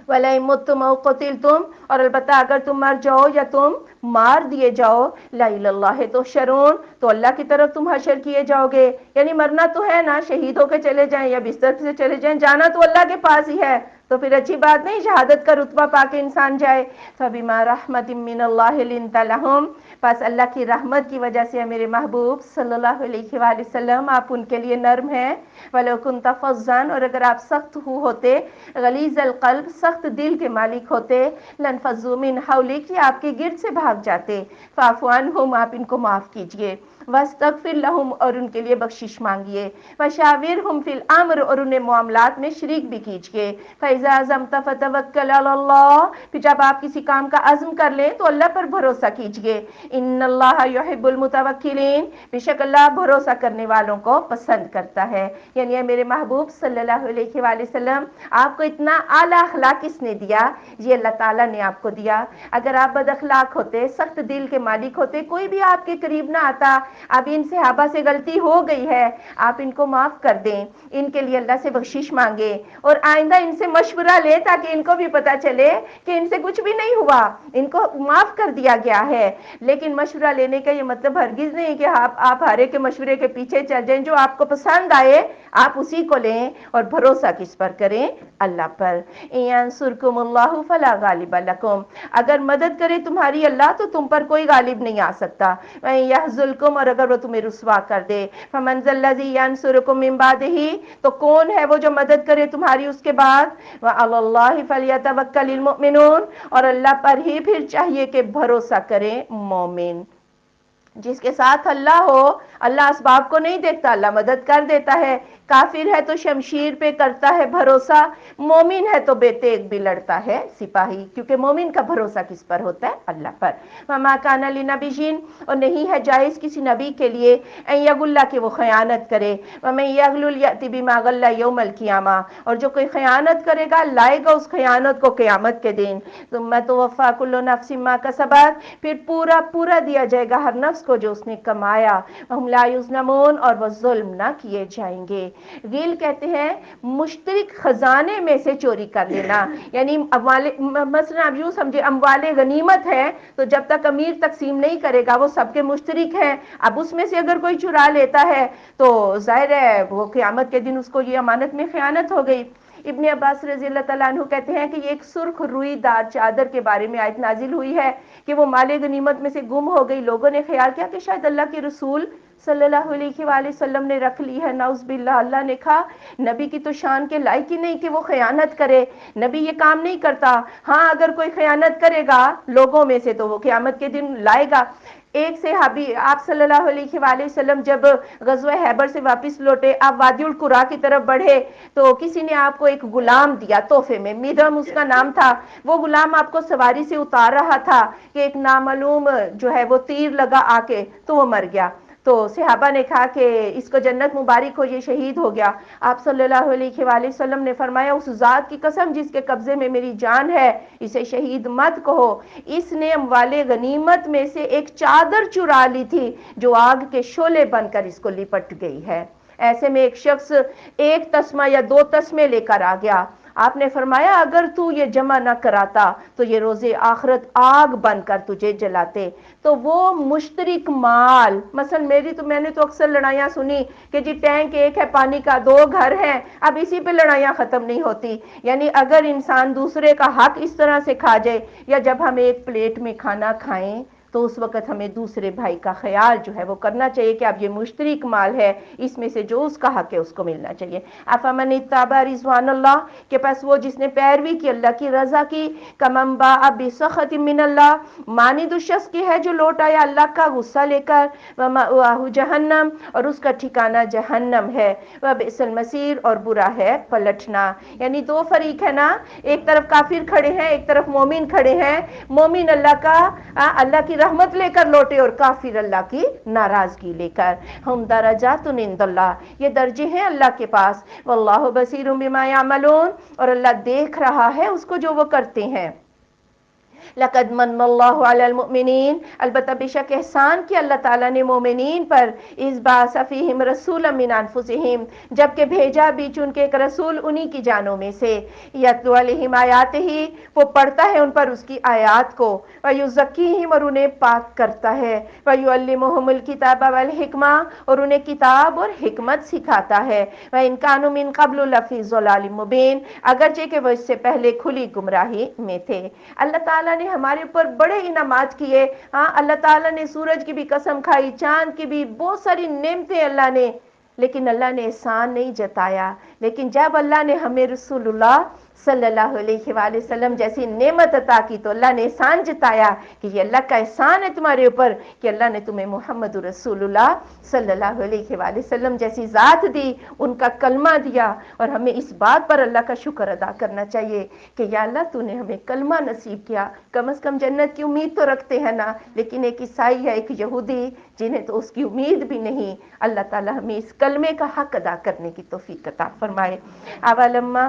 وَلَئِن مُتُّمْ أَوْ قُتِلْتُمْ, اور البتہ اگر تم مر جاؤ یا تم مار دیے جاؤ, لَإِلَى اللَّهِ تُحْشَرُونَ, تو اللہ کی طرف تم حشر کیے جاؤ گے. یعنی مرنا تو ہے نا, شہید ہو کے چلے جائیں یا بستر سے چلے جائیں, جانا تو اللہ کے پاس ہی ہے. تو پھر اچھی بات نہیں, شہادت کا رتبہ پا کے انسان جائے. فَبِمَا رَحْمَةٍ مِّنَ اللَّهِ لِنْتَ لَهُمْ, بس اللہ کی رحمت کی وجہ سے میرے محبوب صلی اللہ علیہ وآلہ وسلم آپ ان کے لیے نرم ہیں. وَلَوْ كُنْتَ فَظًّا, اور اگر آپ سخت ہوتے, غلیظ القلب, سخت دل کے مالک ہوتے, لَانفَضُّوا مِنْ حَوْلِكَ, کہ آپ کے گرد سے بھاگ جاتے. فَاعْفُ عَنْهُمْ, آپ ان کو معاف کیجئے. وَاسْتَغْفِرْ لَهُمْ, اور ان کے لیے بخشش مانگیے. وَشَاوِرْهُمْ فِي الْأَمْرِ, اور انہیں معاملات میں شریک بھی کیجئے. فَإِذَا عَزَمْتَ فَتَوَكَّلْ عَلَى اللَّهِ, پھر جب آپ کسی کام کا عزم کر لیں تو اللہ پر بھروسہ کیجئے. إِنَّ اللَّهَ يُحِبُّ الْمُتَوَكِّلِينَ, بے شک اللہ بھروسہ کرنے والوں کو پسند کرتا ہے. یعنی میرے محبوب صلی اللہ علیہ وآلہ وسلم, آپ کو اتنا اعلیٰ اخلاق کس نے دیا؟ یہ اللہ تعالیٰ نے آپ کو دیا. اگر آپ بد اخلاق ہوتے, سخت دل کے مالک ہوتے, کوئی بھی آپ کے قریب نہ آتا, اب ان صحابہ سے غلطی ہو گئی ہے، آپ ان کو معاف کر دیں، ان کے لیے اللہ سے بخشش مانگے اور آئندہ ان سے مشورہ لے تاکہ ان کو بھی پتا چلے کہ ان سے کچھ بھی نہیں ہوا، ان کو معاف کر دیا گیا ہے۔ لیکن مشورہ لینے کا یہ مطلب ہرگز نہیں کہ آپ ہر ایک کے مشورے کے پیچھے چل جائیں، جو آپ کو پسند آئے آپ اسی کو لیں، اور بھروسہ کس پر کریں؟ اللہ پر۔ يَنْصُرْكُمُ اللَّهُ فَلَا غَالِبَ لَكُمْ، اگر مدد کرے تمہاری اللہ تو تم پر کوئی غالب نہیں آ سکتا۔ يَحْزُلْكُمْ، اور اگر وہ تمہیں رسوا کر دے، فَمَنْ ذَا الَّذِي يَنْصُرُكُمْ مِنْ بَعْدِهِ، تو کون ہے وہ جو مدد کرے تمہاری اس کے بعد؟ وَعَلَى اللَّهِ فَلْيَتَوَكَّلِ الْمُؤْمِنُونَ، اور اللہ پر ہی پھر چاہیے کہ بھروسہ کریں مومن۔ جس کے ساتھ اللہ ہو، اللہ اسباب کو نہیں دیکھتا، اللہ مدد کر دیتا ہے۔ کافر ہے تو شمشیر پہ کرتا ہے بھروسہ، مومن ہے تو بے تیغ بھی لڑتا ہے سپاہی، کیونکہ مومن کا بھروسہ کس پر ہوتا ہے؟ اللہ پر۔ وَمَا كَانَ لِنَبِيٍّ، اور نہیں ہے جائز کسی نبی کے لیے، اَن يَغُلَّ، کہ وہ خیانت کرے، وَمَن يَغْلُلْ يَأْتِ بِمَا غَلَّ يَوْمَ الْقِيَامَةِ، اور جو کوئی خیانت کرے گا لائے گا اس خیانت کو قیامت کے دن۔ ثُمَّ تُوَفَّىٰ كُلُّ نَفْسٍ مَّا كَسَبَتْ، پھر پورا دیا جائے گا ہر نفس کو جو اس نے کمایا، وَهُمْ لَا يُظْلَمُونَ، اور وہ ظلم نہ کیے جائیں گے۔ غیل کہتے ہیں مشترک خزانے میں سے چوری کر لینا، یعنی مثلا اب یوں سمجھے اموال غنیمت ہے تو جب تک امیر تقسیم نہیں کرے گا وہ سب کے مشترک ہیں، اب اس میں سے اگر کوئی چرا لیتا ہے تو ظاہر ہے وہ قیامت کے دن اس کو یہ امانت میں خیانت ہو گئی۔ ابن عباس رضی اللہ تعالیٰ عنہ کہتے ہیں کہ یہ ایک سرخ روئی دار چادر کے بارے میں آیت نازل ہوئی ہے کہ وہ مال غنیمت میں سے گم ہو گئی، لوگوں نے خیال کیا کہ شاید اللہ کے رسول صلی اللہ علیہ وآلہ وسلم نے رکھ لی ہے، نعوذ باللہ۔ اللہ نے کہا نبی کی تو شان کے لائق ہی نہیں کہ وہ خیانت کرے، نبی یہ کام نہیں کرتا، ہاں اگر کوئی خیانت کرے گا لوگوں میں سے تو وہ قیامت کے دن لائے گا۔ ایک صحابی آپ صلی اللہ علیہ وآلہ وسلم جب غزوہ خیبر سے واپس لوٹے، آپ وادی القریٰ کی طرف بڑھے تو کسی نے آپ کو ایک غلام دیا تحفے میں، میدم اس کا نام تھا، وہ غلام آپ کو سواری سے اتار رہا تھا کہ ایک نامعلوم جو ہے وہ تیر لگا آ کے تو وہ مر گیا، تو صحابہ نے کہا کہ اس کو جنت مبارک ہو، یہ شہید ہو گیا۔ آپ صلی اللہ علیہ وآلہ وسلم نے فرمایا اس ذات کی قسم جس کے قبضے میں میری جان ہے اسے شہید مت کہو، اس نے اموال غنیمت میں سے ایک چادر چرا لی تھی جو آگ کے شعلے بن کر اس کو لپٹ گئی ہے۔ ایسے میں ایک شخص ایک تسمہ یا دو تسمے لے کر آ گیا، آپ نے فرمایا اگر تو یہ جمع نہ کراتا تو یہ روز آخرت آگ بن کر تجھے جلاتے۔ تو وہ مشترک مال، مثلا میں نے تو اکثر لڑائیاں سنی کہ جی ٹینک ایک ہے پانی کا، دو گھر ہیں، اب اسی پہ لڑائیاں ختم نہیں ہوتی، یعنی اگر انسان دوسرے کا حق اس طرح سے کھا جائے، یا جب ہم ایک پلیٹ میں کھانا کھائیں تو اس وقت ہمیں دوسرے بھائی کا خیال جو ہے وہ کرنا چاہیے کہ اب یہ مشترک مال ہے، اس میں سے جو اس کا حق ہے اس کو ملنا چاہیے۔ افمن اتبع رضوان اللہ، کہ پس وہ جس نے پیروی کی اللہ کی رضا کی، کمن باء بسخط من اللہ، مانند اس شخص کی ہے جو لوٹ آیا اللہ کا غصہ لے کر، ومأواہ جہنم، اور اس کا ٹھکانہ جہنم ہے، وبئس المصیر، اور برا ہے پلٹنا۔ یعنی دو فریق ہے نا، ایک طرف کافر کھڑے ہیں ایک طرف مومن کھڑے ہیں، مومن اللہ کی رحمت لے کر لوٹے اور کافر اللہ کی ناراضگی لے کر۔ ہم درجات عند اللہ، یہ درجے ہیں اللہ کے پاس، واللہ بصیر بما یعملون، اور اللہ دیکھ رہا ہے اس کو جو وہ کرتے ہیں۔ لقد من اللہ علی المؤمنین، البتہ بے شک احسان کیا اللہ تعالیٰ نے مومنین پر، اذ بعث فیہم رسولا من انفسہم، جبکہ بھیجا بیچ ان کے ایک رسول انہی کی جانوں میں سے، یتلو علیہم آیاتہ، وہ پڑھتا ہے ان پر اس کی آیات کو، ویزکیہم، اور انہیں پاک کرتا ہے، ویعلمہم الکتاب والحکمہ، اور انہیں کتاب اور حکمت سکھاتا ہے، وإن كانوا من قبل لفی ضلال مبین، اگرچہ کہ وہ اس سے پہلے کھلی گمراہی میں تھے۔ اللہ تعالیٰ نے ہمارے اوپر بڑے انعامات کیے، ہاں اللہ تعالیٰ نے سورج کی بھی قسم کھائی، چاند کی بھی، بہت ساری نعمتیں اللہ نے، لیکن اللہ نے احسان نہیں جتایا۔ لیکن جب اللہ نے ہمیں رسول اللہ صلی اللہ علیہ وآلہ وسلم جیسی نعمت عطا کی تو اللہ نے احسان جتایا کہ یہ اللہ کا احسان ہے تمہارے اوپر کہ اللہ نے تمہیں محمد رسول اللہ صلی اللہ علیہ وآلہ وسلم جیسی ذات دی، ان کا کلمہ دیا، اور ہمیں اس بات پر اللہ کا شکر ادا کرنا چاہیے کہ یا اللہ تو نے ہمیں کلمہ نصیب کیا، کم از کم جنت کی امید تو رکھتے ہیں نا، لیکن ایک عیسائی ہے ایک یہودی جنہیں تو اس کی امید بھی نہیں، اللہ تعالی ہمیں اس کلمے کا حق ادا کرنے کی توفیق عطا فرمائے۔ اولما